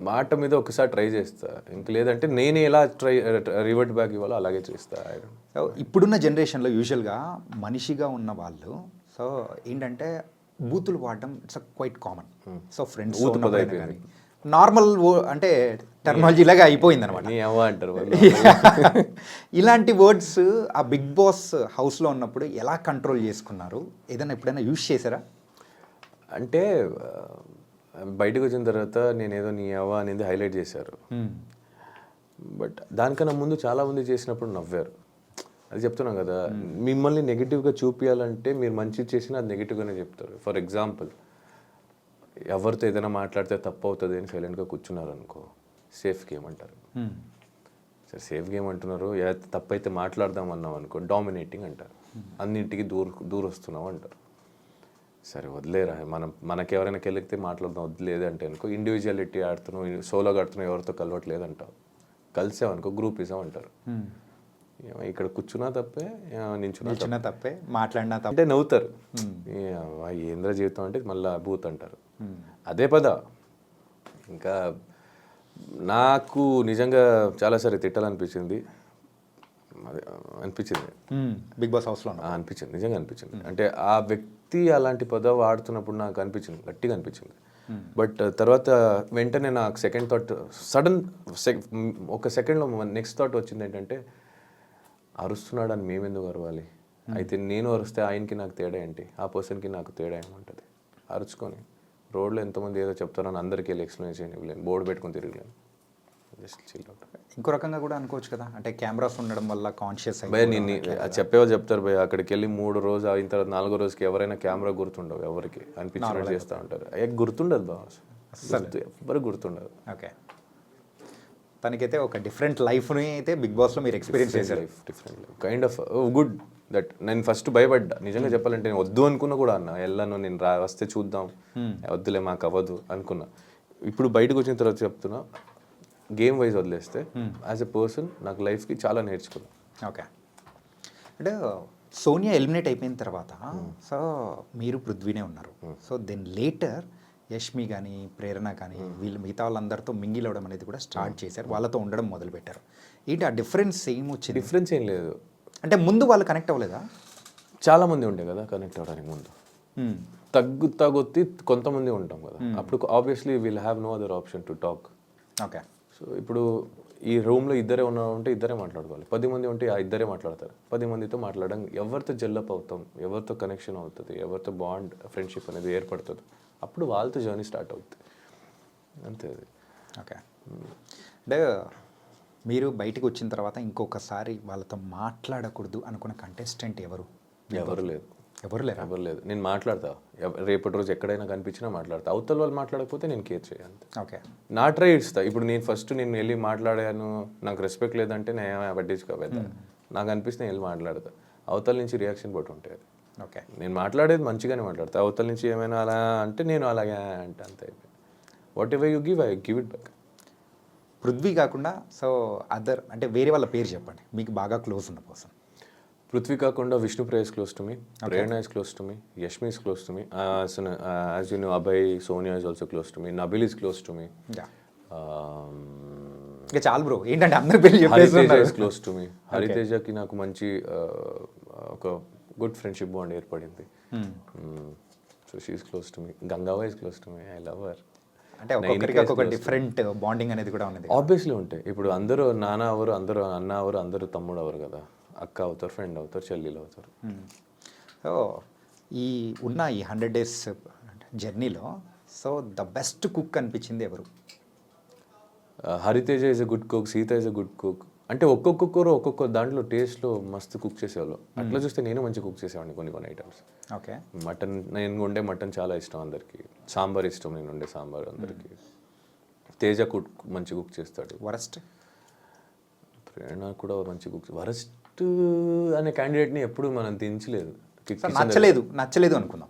మాట మీద ఒకసారి ట్రై చేస్తా, ఇంక లేదంటే నేను ఎలా రివర్ట్ బ్యాక్ ఇవ్వాలో అలాగే చేస్తా.
సో ఇప్పుడున్న జనరేషన్లో యూజువల్గా మనిషిగా ఉన్న వాళ్ళు సో ఏంటంటే బూతులు వాడడం it's quite common. So friends
అయిపోయింది,
నార్మల్ అంటే టెర్మినాలజీ లాగా అయిపోయింది అనమాట.
అంటారు
ఇలాంటి వర్డ్స్ ఆ బిగ్ బాస్ హౌస్లో ఉన్నప్పుడు ఎలా కంట్రోల్ చేసుకున్నారు? ఏదైనా ఎప్పుడైనా యూజ్ చేశారా?
అంటే బయటకు వచ్చిన తర్వాత నేను ఏదో నీ అవ్వ అనేది హైలైట్ చేశారు. బట్ దానికన్నా ముందు చాలామంది చేసినప్పుడు నవ్వారు. అది చెప్తున్నాం కదా, మిమ్మల్ని నెగిటివ్గా చూపించాలంటే మీరు మంచి చేసినా అది నెగిటివ్గానే చెప్తారు. ఫర్ ఎగ్జాంపుల్, ఎవరితో ఏదైనా మాట్లాడితే తప్పు అవుతుంది అని సైలెంట్గా కూర్చున్నారు అనుకో, సేఫ్ గేమ్ అంటారు. సరే, సేఫ్ గేమ్ అంటున్నారు, తప్పు అయితే మాట్లాడదాం అన్నాం అనుకో, డామినేటింగ్ అంటారు. అన్నింటికి దూరొస్తున్నాం అంటారు. సరే వదిలేరా, మనకి ఎవరైనా కెలిగితే మాట్లాడదాం, వదిలేదు అంటే అనుకో, ఇండివిజువాలిటీ ఆడుతున్నావు, సోలోగా ఆడుతున్నావు, ఎవరితో కలవట్లేదు అంటావు. కలిసామనుకో గ్రూపిజం అంటారు. ఇక్కడ కూర్చున్నా తప్పే, నించున్నా
తప్పే, మాట్లాడినా తప్పే
అంటే నవ్వుతారు. ఏంద్ర జీవితం అంటే మళ్ళీ బూత్ అంటారు. అదే పద. ఇంకా నాకు నిజంగా చాలాసారి తిట్టాలనిపించింది,
బిగ్ బాస్ హౌస్లో
అనిపించింది, నిజంగా అనిపించింది. అంటే ఆ వ్యక్తి అలాంటి పదం వాడుతున్నప్పుడు నాకు అనిపించింది, గట్టిగా అనిపించింది. బట్ తర్వాత వెంటనే నాకు సెకండ్ థాట్, ఒక సెకండ్లో నెక్స్ట్ థాట్ వచ్చింది ఏంటంటే, అరుస్తున్నాడని మేమెందుకు అరవాలి? అయితే నేను అరుస్తే ఆయనకి నాకు తేడా ఏంటి, ఆ పర్సన్కి నాకు తేడా ఏముంటుంది? అరుచుకొని రోడ్లో ఎంతమంది ఏదో చెప్తారని అందరికీ వెళ్ళి ఎక్స్ప్లెయిన్ చేయలేను, బోర్డు పెట్టుకొని తిరగలేను. Just chill out.
ఇంకో రకంగా కూడా అనుకోవచ్చు కదా, అంటే కెమెరాస్ ఉండడం వల్ల కాన్షియస్
భయ నేను చెప్పేవాళ్ళు చెప్తారు భయ, అక్కడికి వెళ్ళి 3 రోజు అయిన తర్వాత 4వ రోజుకి ఎవరైనా కెమెరా గుర్తుండవు, ఎవరికి అనిపించినట్టు చేస్తూ ఉంటారు. గుర్తుండదు బా, అసలు ఎవరికి గుర్తుండదు.
ఓకే, తనకైతే ఒక డిఫరెంట్ లైఫ్ని అయితే బిగ్ బాస్లో మీరు ఎక్స్పీరియన్స్ చేశారు.
Different life, kind of good that. నేను ఫస్ట్ భయపడ్డా నిజంగా చెప్పాలంటే, నేను వద్దు అనుకున్నా కూడా అన్న, వెళ్ళాను నేను వస్తే చూద్దాం, వద్దులే మాకు అవ్వదు అనుకున్నా. ఇప్పుడు బయటకు వచ్చిన తర్వాత చెప్తున్నా, గేమ్ వైజ్ వదిలేస్తే యాజ్ ఎ పర్సన్ నాకు లైఫ్కి చాలా నేర్చుకున్నాను.
ఓకే, అంటే సోనియా ఎలిమినేట్ అయిపోయిన తర్వాత సో మీరు పృథ్వీనే ఉన్నారు. సో దెన్ లేటర్ యష్మి కానీ ప్రేరణ కానీ వీళ్ళు మిగతా వాళ్ళందరితో మింగిల్ అవ్వడం అనేది కూడా స్టార్ట్ చేశారు, వాళ్ళతో ఉండడం మొదలుపెట్టారు. ఏంటి ఆ డిఫరెన్స్ ఏం వచ్చింది?
డిఫరెన్స్ ఏం లేదు.
అంటే ముందు వాళ్ళు కనెక్ట్ అవ్వలేదా?
చాలామంది ఉండే కదా కనెక్ట్ అవ్వడానికి ముందు, తగ్గుతీ కొంతమంది ఉంటాం కదా, అప్పుడు obviously we'll have no other option to talk.
Okay,
so ఇప్పుడు ఈ రూమ్లో ఇద్దరే ఉంటే ఇద్దరే మాట్లాడుకోవాలి, 10 మంది ఉంటే ఆ ఇద్దరే మాట్లాడతారు. 10 మందితో మాట్లాడడం, ఎవరితో జెల్లప్ అవుతాం, ఎవరితో కనెక్షన్ అవుతుంది, ఎవరితో బాండ్ ఫ్రెండ్షిప్ అనేది ఏర్పడుతుంది, అప్పుడు వాళ్ళతో జర్నీ స్టార్ట్ అవుతుంది, అంతే అది.
ఓకే, అంటే మీరు బయటకు వచ్చిన తర్వాత ఇంకొకసారి వాళ్ళతో మాట్లాడకూడదు అనుకున్న కంటెస్టెంట్ ఎవరు?
ఎవరు లేదు,
ఎవరు లేరా?
ఎవరు లేదు. నేను మాట్లాడతా, రేపటి రోజు ఎక్కడైనా కనిపించినా మాట్లాడతా. అవతల వాళ్ళు మాట్లాడకపోతే నేను కేర్ చేయాలి.
ఓకే.
నా ట్రై ఇస్తా. ఇప్పుడు నేను ఫస్ట్ నేను వెళ్ళి మాట్లాడాను, నాకు రెస్పెక్ట్ లేదంటే నేను పట్టించుకోవాలి. నాకు అనిపిస్తే నేను వెళ్ళి మాట్లాడతా. అవతల నుంచి రియాక్షన్ బట్టి ఉంటుంది అది.
ఓకే.
నేను మాట్లాడేది మంచిగానే మాట్లాడతా. అవతల నుంచి ఏమైనా అలా అంటే నేను అలాగే అంటే అంతే. What ever you give, I give it back.
Prithvi కాకుండా సో అదర్ అంటే వేరే వాళ్ళ పేరు చెప్పండి మీకు బాగా క్లోజ్ ఉన్న పర్సన్.
పృథ్వీ కాకుండా Vishnupriya is close to me, Prerna is close to me, Yashmi is close to me, as you know Abhay, Sonia is also close to me, Nabil is close to me,
ఇంకా చాలు bro, ఏంటంటే అందరి పేరు
హరితేజ
చెప్పేస్తున్నారు.
is close to me. హరితేజకి నాకు మంచి ఒక good friendship bond ఏర్పడింది. So she is close to me. గంగావా is close to me, I love her.
అంటే ఒక్కొక్కరికి ఒక్కొక్క డిఫరెంట్ బాండింగ్ అనేది కూడా ఉన్నది.
ఆబ్వియస్లీ ఉంటాయి. ఇప్పుడు అందరూ నాన్న అవరు, అందరూ అన్న అవరు, అందరూ తమ్ముడు అవరు కదా. అక్క అవుతారు, ఫ్రెండ్ అవుతారు, చెల్లెలు అవుతారు.
సో ఈ ఉన్న ఈ 100 days జర్నీలో సో ద బెస్ట్ కుక్ అనిపించింది ఎవరు?
Hariteja is a good cook, Sita is a good cook. అంటే ఒక్కొక్కరు ఒక్కొక్క దాంట్లో టేస్ట్లో మస్తు కుక్ చేసేవాళ్ళు. అట్లా చూస్తే నేను మంచి కుక్ చేసేవాడిని కొన్ని ఐటమ్స్.
ఓకే.
మటన్, నేను వండే మటన్ చాలా ఇష్టం అందరికి. సాంబార్ ఇష్టం, నేను వండే సాంబార్ అందరికి. తేజ కుక్ మంచి కుక్ చేస్తాడు.
వరస్ట్?
ప్రేరణ కూడా మంచి కుక్. వరస్ట్ అనే క్యాండిడేట్ని ఎప్పుడు మనం దించలేదు.
నచ్చలేదు అనుకుందాం.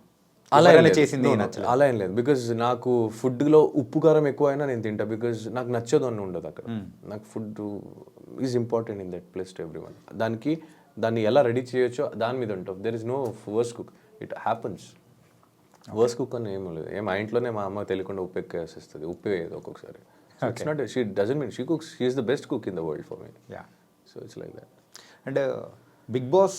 అలా
చేసింది
అలా ఏం లేదు. బికాజ్ నాకు ఫుడ్లో ఉప్పు కారం ఎక్కువ అయినా నేను తింటా. బికాజ్ నాకు నచ్చదు అని ఉండదు అక్కడ. నాకు food is important in that place to everyone. దాన్ని ఎలా రెడీ చేయొచ్చో దాని మీద ఉంటాం. There is no worse cook, it happens. Worse cook అని ఏం లేదు. మా ఇంట్లోనే మా అమ్మ తెలియకుండా ఉప్పు ఎక్కువ వేసేస్తుంది, ఉప్పు వేయదు ఒక్కొక్కసారి. It's not, she doesn't mean she cooks, she is the best cook in the world for me. So it's like that.
And Bigg Boss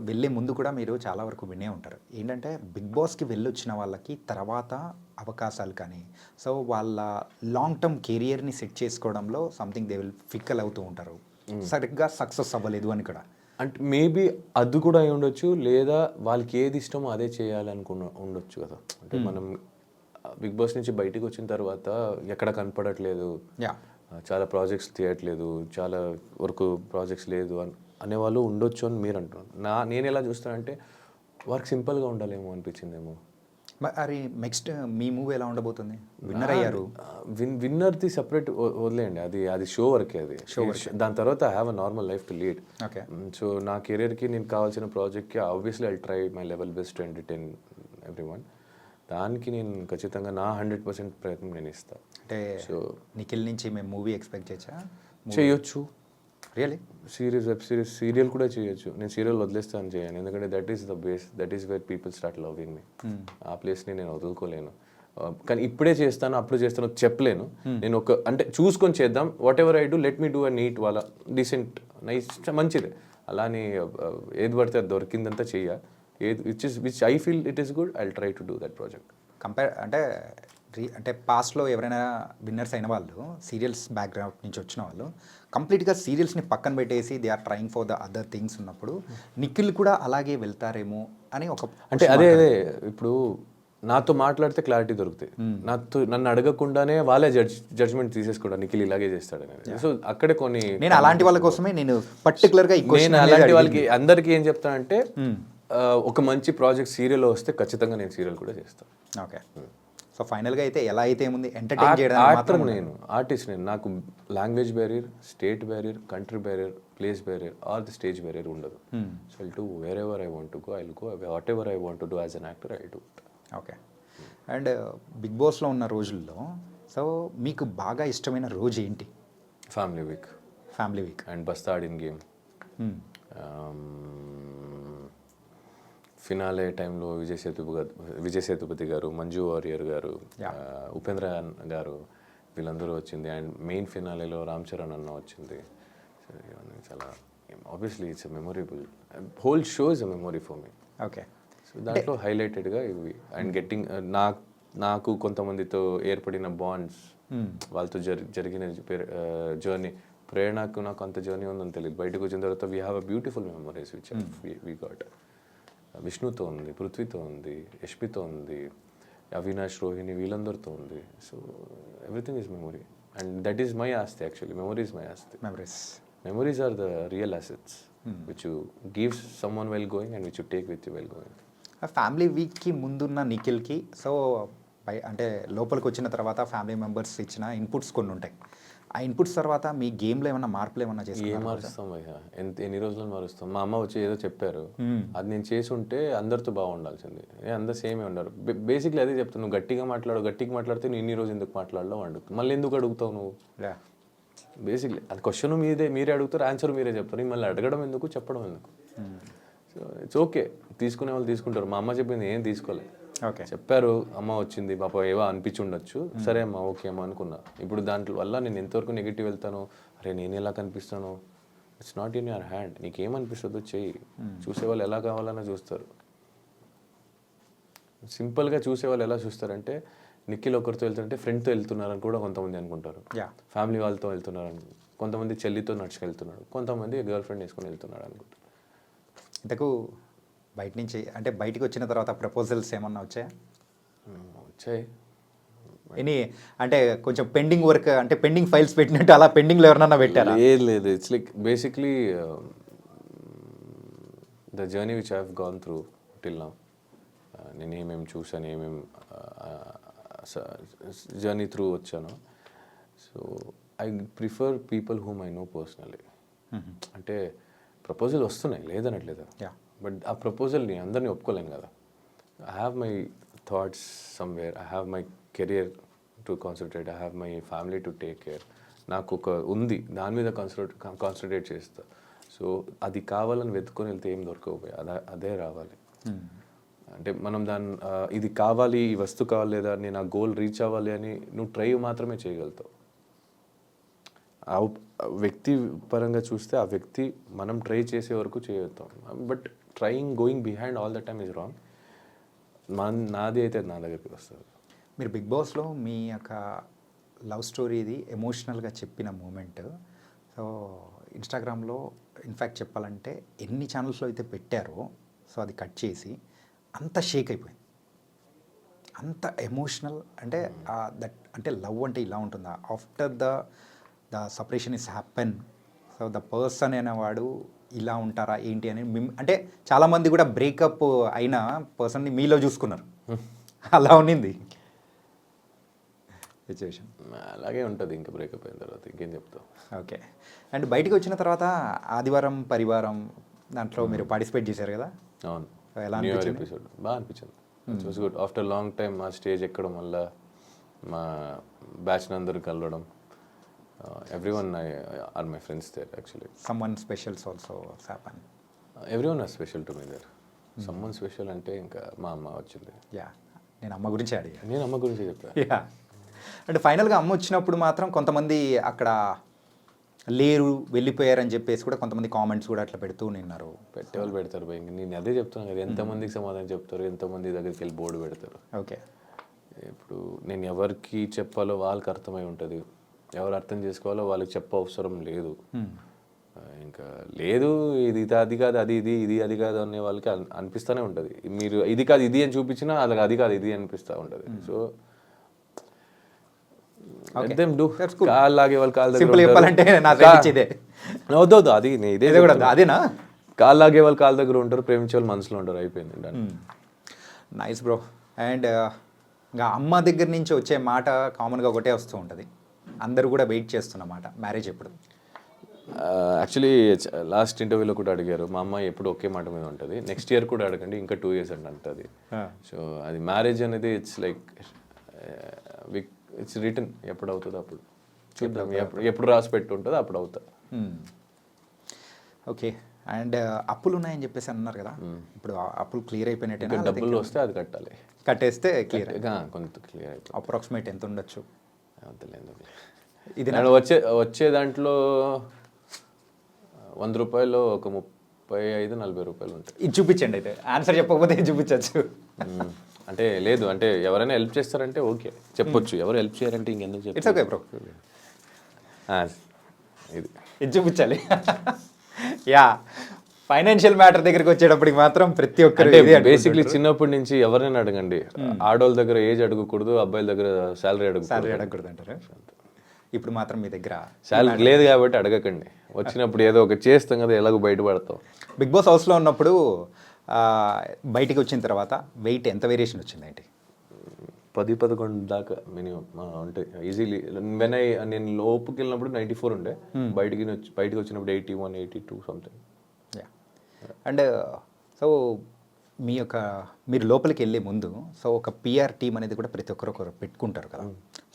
వెళ్ళే ముందు కూడా మీరు చాలా వరకు వినే ఉంటారు ఏంటంటే బిగ్ బాస్కి వెళ్ళొచ్చిన వాళ్ళకి తర్వాత అవకాశాలు కానీ సో వాళ్ళ లాంగ్ టర్మ్ కెరియర్ని సెట్ చేసుకోవడంలో సంథింగ్ దే విల్ ఫిక్కల్ అవుతూ ఉంటారు, సరిగ్గా సక్సెస్ అవ్వలేదు అని కూడా.
అంటే మేబీ అది కూడా అయి ఉండొచ్చు, లేదా వాళ్ళకి ఏది ఇష్టమో అదే చేయాలనుకున్న ఉండొచ్చు కదా. అంటే మనం బిగ్ బాస్ నుంచి బయటికి వచ్చిన తర్వాత ఎక్కడ కనపడట్లేదు, చాలా ప్రాజెక్ట్స్ తీయట్లేదు, చాలా వరకు ప్రాజెక్ట్స్ లేదు అనేవాళ్ళు ఉండొచ్చు అని మీరు అంటున్నారు. నేను ఎలా చూస్తానంటే వర్క్ సింపుల్గా ఉండాలేమో అనిపించిందేమో.
మరి నెక్స్ట్ మీ మూవీ ఎలా ఉండబోతుంది? విన్నర్ అయ్యారు.
విన్నర్ది సపరేట్ వదిలేయండి, అది షో వరకే. అది షో దాని తర్వాత I have a normal life to lead.
Okay.
So నా కెరీర్కి నేను కావాల్సిన ప్రాజెక్ట్కి obviously I try my level best to entertain every one. దానికి నేను ఖచ్చితంగా నా 100% ప్రయత్నం నేను ఇస్తాను.
అంటే సో నిఖిల్ నుంచి మేము మూవీ ఎక్స్పెక్ట్
చేయొచ్చు.
Really?
Series, web series, serial కూడా చేయొచ్చు. నేను సీరియల్ వదిలేస్తాను చేయను, ఎందుకంటే that is the base, that is where people start loving మీ. ఆ ప్లేస్ని నేను వదులుకోలేను. కానీ ఇప్పుడే చేస్తాను అప్పుడు చేస్తాను చెప్పలేను. నేను అంటే చూసుకొని చేద్దాం. Whatever I do let me do a neat వాళ్ళ డీసెంట్ నైస్ మంచిదే. అలానే ఏది పడితే అది దొరికిందంతా చెయ్య. Which I feel it is good, I will try to do that project.
అంటే పాస్ట్లో ఎవరైనా విన్నర్స్ అయిన వాళ్ళు సీరియల్స్ బ్యాక్గ్రౌండ్ నుంచి వచ్చిన వాళ్ళు కంప్లీట్గా సీరియల్స్ని పక్కన పెట్టేసి they are trying for the other things ఉన్నప్పుడు నిఖిల్ కూడా అలాగే వెళ్తారేమో అని ఒక
అంటే అదే ఇప్పుడు నాతో మాట్లాడితే క్లారిటీ దొరుకుతాయి. నన్ను అడగకుండానే వాళ్ళే జడ్జ్మెంట్ తీసేసుకోవడం నిఖిల్ ఇలాగే చేస్తాడనేది. సో అక్కడే కొన్ని
నేను అలాంటి వాళ్ళ కోసమే నేను పర్టికులర్గా
నేను అలాంటి వాళ్ళకి అందరికీ ఏం చెప్తానంటే ఒక మంచి ప్రాజెక్ట్ సీరియల్ వస్తే ఖచ్చితంగా నేను సీరియల్ కూడా చేస్తాను.
ఓకే. సో ఫైనల్గా అయితే ఎలా అయితే ఉంది ఎంటర్టైన్ చేయడానికి
మాత్రం నేను ఆర్టిస్ట్. నేను నాకు language barrier, state barrier, country barrier, place barrier or the stage barrier ఉండదు. So I do wherever I want to go, I will go. Whatever I want to do as an actor I do.
Okay. And big బాస్లో ఉన్న రోజుల్లో so మీకు బాగా ఇష్టమైన రోజు ఏంటి?
Family week.
Family week
and బస్తాడిన్ game. Finale టైంలో విజయ్ సేతుపతి గారు, మంజు వారియర్ గారు, ఉపేంద్ర గారు వీళ్ళందరూ వచ్చింది. అండ్ మెయిన్ ఫినాలేలో రామ్ చరణ్ అన్న వచ్చింది. చాలా obviously it's a memorable, whole show is a memory for me.
Okay.
So దాంట్లో హైలైటెడ్గా ఇవి. అండ్ గెట్టింగ్ నాకు కొంతమందితో ఏర్పడిన బాండ్స్, వాళ్ళతో జరిగిన జర్నీ. ప్రేరణకు నాకు అంత జర్నీ ఉందని తెలియదు. బయటకు వచ్చిన తర్వాత we have a beautiful memories which we got. విష్ణుతో ఉంది, పృథ్వీతో ఉంది, యష్మితో ఉంది, అవినాష్, రోహిణి వీళ్ళందరితో ఉంది. So everything is memory and that is my ఆస్తి. యాక్చువల్లీ మెమొరీ ఈజ్ మై ఆస్తి.
Memories
are the real assets. Which you give someone while going and which you take with you while going.
Family వీక్కి ముందున్న నిఖిల్కి so అంటే లోపలికి వచ్చిన తర్వాత family members ఇచ్చిన inputs కొన్ని ఉంటాయి. ఆ ఇన్పుట్స్ తర్వాత మీ గేమ్లో ఏమన్నా మార్పులు ఏమన్నా
ఏం
చేసి
మారుస్తాం భయ్యా, ఎన్ని రోజులు మారుస్తాం. మా అమ్మ వచ్చి ఏదో చెప్పారు, అది నేను చేసి ఉంటే అందరితో బాగుండాల్సింది. అందరు సేమే ఉన్నారు. బేసిక్లీ అదే చెప్తాను, నువ్వు గట్టిగా మాట్లాడితే నేను ఇన్ని రోజు ఎందుకు మాట్లాడలో అడుగుతావు, మళ్ళీ ఎందుకు అడుగుతావు నువ్వు. బేసిక్లీ అది క్వశ్చన్ మీరే అడుగుతారు, ఆన్సర్ మీరే చెప్తారు, మళ్ళీ అడగడం ఎందుకు, చెప్పడం ఎందుకు. సో ఇట్స్ ఓకే, తీసుకునే వాళ్ళు తీసుకుంటారు. మా అమ్మ చెప్పింది ఏం తీసుకోలే,
ఓకే
చెప్పారు, అమ్మ వచ్చింది పాప ఏవో అనిపించి ఉండొచ్చు, సరే అమ్మ ఓకే అమ్మ అనుకున్నా. ఇప్పుడు దాంట్లో వల్ల నేను ఎంతవరకు నెగిటివ్ వెళ్తాను, అరే నేను ఎలా కనిపిస్తాను, it's not in your hand. నీకేమనిపిస్తుందో చెయ్యి, చూసేవాళ్ళు ఎలా కావాలన్నా చూస్తారు. సింపుల్గా చూసేవాళ్ళు ఎలా చూస్తారంటే, నిఖిల్ ఒకరితో వెళ్తారంటే ఫ్రెండ్తో వెళ్తున్నారని కూడా కొంతమంది అనుకుంటారు, ఫ్యామిలీ వాళ్ళతో వెళ్తున్నారని, కొంతమంది చెల్లితో నడుచుకెళ్తున్నాడు, కొంతమంది గర్ల్ ఫ్రెండ్ వేసుకొని వెళ్తున్నాడు అనుకుంటారు.
ఇంతకు బయట నుంచి అంటే బయటికి వచ్చిన తర్వాత ప్రపోజల్స్ ఏమన్నా వచ్చాయా?
వచ్చాయి.
ఎనీ అంటే కొంచెం పెండింగ్ వర్క్ అంటే పెండింగ్ ఫైల్స్ పెట్టినట్టు అలా పెండింగ్లో ఎవరన్నా పెట్టారా?
లేదు, it's like basically the journey which I have gone through till now. నేను ఏమేమి చూసాను, ఏమేమి జర్నీ త్రూ వచ్చాను. So I prefer people whom I know personally. అంటే ప్రపోజల్ వస్తున్నాయి లేదనట్లేదు, బట్ ఆ ప్రపోజల్ని అందరినీ ఒప్పుకోలేను కదా. I have my thoughts somewhere, I have my career to concentrate, I have my family to take care. నాకు ఒక ఉంది, దాని మీద కాన్సన్ట్రేట్ చేస్తా. సో అది కావాలని వెతుకొని వెళ్తే ఏం దొరకకపోయి అదే రావాలి. అంటే మనం ఇది కావాలి, ఈ వస్తువు కావాలి, లేదా నేను ఆ గోల్ రీచ్ అవ్వాలి అని నువ్వు ట్రై మాత్రమే చేయగలుగుతావు. ఆ వ్యక్తి పరంగా చూస్తే ఆ వ్యక్తి మనం ట్రై చేసే వరకు చేయగలుగుతాం, but going behind all the time is wrong. నాది అయితే నా దగ్గరికి వస్తుంది.
మీరు బిగ్ బాస్లో మీ యొక్క లవ్ స్టోరీది ఎమోషనల్గా చెప్పిన మూమెంట్ సో ఇన్స్టాగ్రామ్లో ఇన్ఫ్యాక్ట్ చెప్పాలంటే ఎన్ని ఛానల్స్లో అయితే పెట్టారో సో అది కట్ చేసి అంత షేక్ అయిపోయింది, అంత ఎమోషనల్. అంటే దట్ అంటే లవ్ అంటే ఇలా ఉంటుందా, after the separation is happen, so the person అనేవాడు ఇలా ఉంటారా ఏంటి అని అంటే చాలామంది కూడా బ్రేకప్ అయిన పర్సన్ని మీలో చూసుకున్నారు, అలా ఉన్నింది సిచ్యువేషన్.
అలాగే ఉంటుంది ఇంకా బ్రేకప్ అయిన తర్వాత, ఇంకేం చెప్తావు.
ఓకే, అండ్ బయటకు వచ్చిన తర్వాత ఆదివారం పరివారం దాంట్లో మీరు పార్టిసిపేట్ చేశారు కదా.
అవును,
ఎలా
న్యూ ఇయర్
అనిపించింది?
ఎపిసోడ్ బాగా అనిపించింది. It's was good. After long time మా స్టేజ్ ఎక్కడం వల్ల మా బ్యాచ్ అందరూ కలవడం, everyone are my friends there actually.
Someone special also happen.
Everyone are special to me there. Someone special అంటే ఇంకా మా అమ్మ వచ్చింది.
నేను అమ్మ గురించి అడిగా.
నేను అమ్మ గురించి చెప్పా.
అంటే ఫైనల్గా అమ్మ వచ్చినప్పుడు మాత్రం కొంతమంది అక్కడ లేరు వెళ్ళిపోయారని చెప్పేసి కూడా కొంతమంది కామెంట్స్ కూడా అట్లా పెడుతూ నిన్నారు.
పెట్టేవాళ్ళు పెడతారు భయ, నేను అదే చెప్తున్నాను కదా, ఎంతమందికి సమాధానం చెప్తారు, ఎంతమంది దగ్గరికి వెళ్ళి బోర్డు పెడతారు.
ఓకే,
ఇప్పుడు నేను ఎవరికి చెప్పాలో వాళ్ళకి అర్థమై ఉంటుంది, ఎవరు అర్థం చేసుకోవాలో వాళ్ళకి చెప్ప అవసరం లేదు. ఇంకా లేదు ఇది అది కాదు అది ఇది అది కాదు అనే వాళ్ళకి అనిపిస్తూనే ఉంటుంది. మీరు ఇది కాదు ఇది అని చూపించినా అలాగే అది కాదు ఇది అనిపిస్తూ ఉంటుంది. సో కాళ్ళు లాగే వాళ్ళు కాళ్ళ వద్దవుతుంది, అది ఇదే
అదేనా,
కాళ్ళు లాగే వాళ్ళు కాళ్ళ దగ్గర ఉంటారు, ప్రేమించే వాళ్ళు మనసులో ఉంటారు, అయిపోయింది.
Nice bro. అండ్ ఇంకా అమ్మ దగ్గర నుంచి వచ్చే మాట కామన్గా ఒకటే వస్తూ ఉంటుంది, అందరూ కూడా వెయిట్ చేస్తున్నమాట, మ్యారేజ్ ఎప్పుడు?
యాక్చువల్లీ లాస్ట్ ఇంటర్వ్యూలో కూడా అడిగారు, మా అమ్మాయి ఎప్పుడు ఒకే మాట మీద ఉంటుంది, నెక్స్ట్ ఇయర్ కూడా అడగండి, ఇంకా 2 years అంటుంది. సో అది మ్యారేజ్ అనేది ఇట్స్ లైక్ ఇట్స్ రిటర్న్, ఎప్పుడు అవుతుందో అప్పుడు చూద్దాం, ఎప్పుడు రాసి పెట్టి ఉంటుందో అప్పుడు అవుతా.
ఓకే, అండ్ అప్పులు ఉన్నాయని చెప్పేసి అన్నారు కదా, ఇప్పుడు అప్పులు క్లియర్ అయిపోయినట్టు,
డబ్బులు వస్తే అది కట్టాలి,
కట్టేస్తే క్లియర్,
కొంత క్లియర్ అయిపోతుంది.
అప్రాక్సిమేట్ ఎంత ఉండొచ్చు?
ఇది వచ్చే దాంట్లో 100 రూపాయలు ఒక 35-40 రూపాయలు ఉంటాయి.
ఇది చూపించండి, అయితే ఆన్సర్ చెప్పకపోతే ఇది చూపించచ్చు.
అంటే లేదు, అంటే ఎవరైనా హెల్ప్ చేస్తారంటే ఓకే చెప్పొచ్చు, ఎవరు హెల్ప్ చేయారంటే ఇంకెందుకు చెప్పు.
ఇట్స్ ఓకే బ్రో, ఇది చూపించాలి. ఫైనాన్షియల్ మ్యాటర్ దగ్గరికి వచ్చేటప్పటికి మాత్రం ప్రతి ఒక్కరు
బేసిక్లీ చిన్నప్పటి నుంచి ఎవరైనా అడగండి, ఆడవాళ్ళ దగ్గర ఏజ్ అడగకూడదు, అబ్బాయిల దగ్గర శాలరీ అడగకూడదు
అంటారు. ఇప్పుడు మాత్రం మీ దగ్గర
శాలరీ లేదు కాబట్టి అడగకండి, వచ్చినప్పుడు ఏదో ఒకటి చేస్తాం కదా, ఎలాగో బయటపడతాం.
బిగ్ బాస్ హౌస్లో ఉన్నప్పుడు బయటికి వచ్చిన తర్వాత వెయిట్ ఎంత వేరియేషన్ వచ్చిందేంటి?
10-11 దాకా మినిమం ఉంటాయి ఈజీలీ. నేను లోపుకి వెళ్ళినప్పుడు 94 ఉండే, బయటికి వచ్చినప్పుడు 81, 82 సంథింగ్.
అండ్ సో మీరు లోపలికి వెళ్ళే ముందు సో ఒక పిఆర్ టీం అనేది కూడా ప్రతి ఒక్కరు పెట్టుకుంటారు కదా.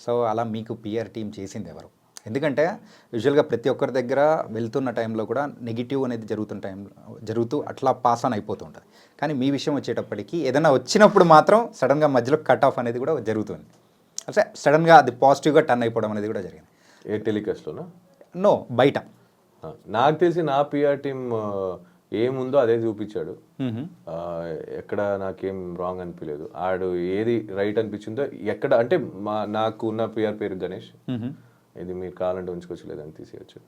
సో అలా మీకు పిఆర్ టీం చేసింది ఎవరు? ఎందుకంటే యూజువల్గా ప్రతి ఒక్కరి దగ్గర వెళ్తున్న టైంలో కూడా నెగిటివ్ అనేది జరుగుతూ అట్లా పాస్ ఆన్ అయిపోతూ ఉంటుంది. కానీ మీ విషయం వచ్చేటప్పటికి ఏదైనా వచ్చినప్పుడు మాత్రం సడన్గా మధ్యలో కట్ ఆఫ్ అనేది కూడా జరుగుతుంది. అంటే సడన్గా అది పాజిటివ్గా టర్న్ అయిపోవడం అనేది కూడా జరిగింది.
ఏ టెలికాస్ట్లోనా?
నో, బయట.
నాకు తెలిసి నా పిఆర్ టీం ఏముందో అదే చూపించాడు. ఎక్కడ నాకేం రాంగ్ అనిపించలేదు. ఆడు ఏది రైట్ అనిపించిందో ఎక్కడ అంటే నాకు ఉన్న పిఆర్ పేరు గణేష్, ఇది మీరు కావాలంటే ఉంచుకోవచ్చు లేదని తీసేయచ్చు.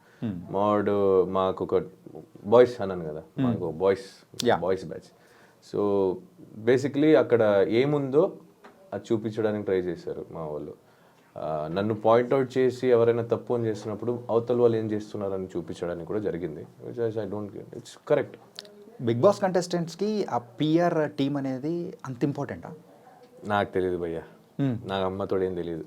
మాకు ఒక బాయ్స్ అన్నాను కదా, మాకు బాయ్స్ బ్యాచ్. సో బేసిక్లీ అక్కడ ఏముందో అది చూపించడానికి ట్రై చేశారు మా వాళ్ళు. నన్ను పాయింట్అవుట్ చేసి ఎవరైనా తప్పు అని చేస్తున్నప్పుడు అవతల వాళ్ళు ఏం చేస్తున్నారని చూపించడానికి కూడా జరిగింది. It's correct.
బిగ్ బాస్ కంటెస్టెంట్స్కి ఆ పిఆర్ టీం అనేది అంత ఇంపార్టెంటా?
నాకు తెలియదు భయ్యా, నాకు అమ్మతోడు ఏం తెలియదు.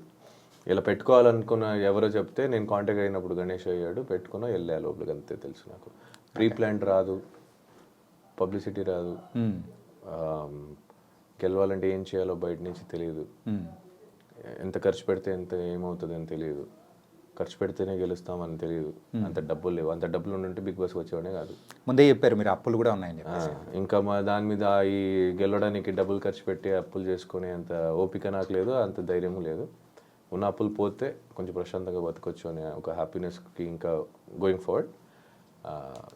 ఇలా పెట్టుకోవాలనుకున్న ఎవరో చెప్తే నేను కాంటాక్ట్ అయినప్పుడు గణేష్ అయ్యాడు, పెట్టుకున్నా వెళ్ళా లోపలికి, అంతే తెలుసు నాకు. ప్రీ ప్లాన్ రాదు, పబ్లిసిటీ రాదు, గెలవాలంటే ఏం చేయాలో బయట నుంచి తెలియదు, ఎంత ఖర్చు పెడితే ఎంత ఏమవుతుంది అని తెలియదు, ఖర్చు పెడితేనే గెలుస్తామని తెలియదు, అంత డబ్బులు లేవు. అంత డబ్బులు ఉంటే బిగ్ బాస్ వచ్చేవాడే కాదు.
ముందే చెప్పారు మీరు అప్పులు కూడా ఉన్నాయని.
ఇంకా మా దాని మీద ఈ గెలవడానికి డబ్బులు ఖర్చు పెట్టి అప్పులు చేసుకునే అంత ఓపిక నాకు లేదు, అంత ధైర్యము లేదు. ఉన్న అప్పులు పోతే కొంచెం ప్రశాంతంగా బతకొచ్చు అనే ఒక హ్యాపీనెస్కి ఇంకా గోయింగ్ ఫార్వర్డ్.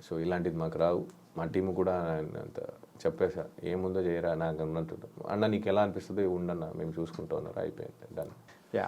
సో ఇలాంటిది మాకు రావు. మా టీము కూడా అంత చెప్పేసా, ఏముందో చేయరా నాకు అన్నట్టు. అన్న నీకు ఎలా అనిపిస్తుంది ఉండన్నా, మేము చూసుకుంటా ఉన్నారు, అయిపోయింది, డన్.
యా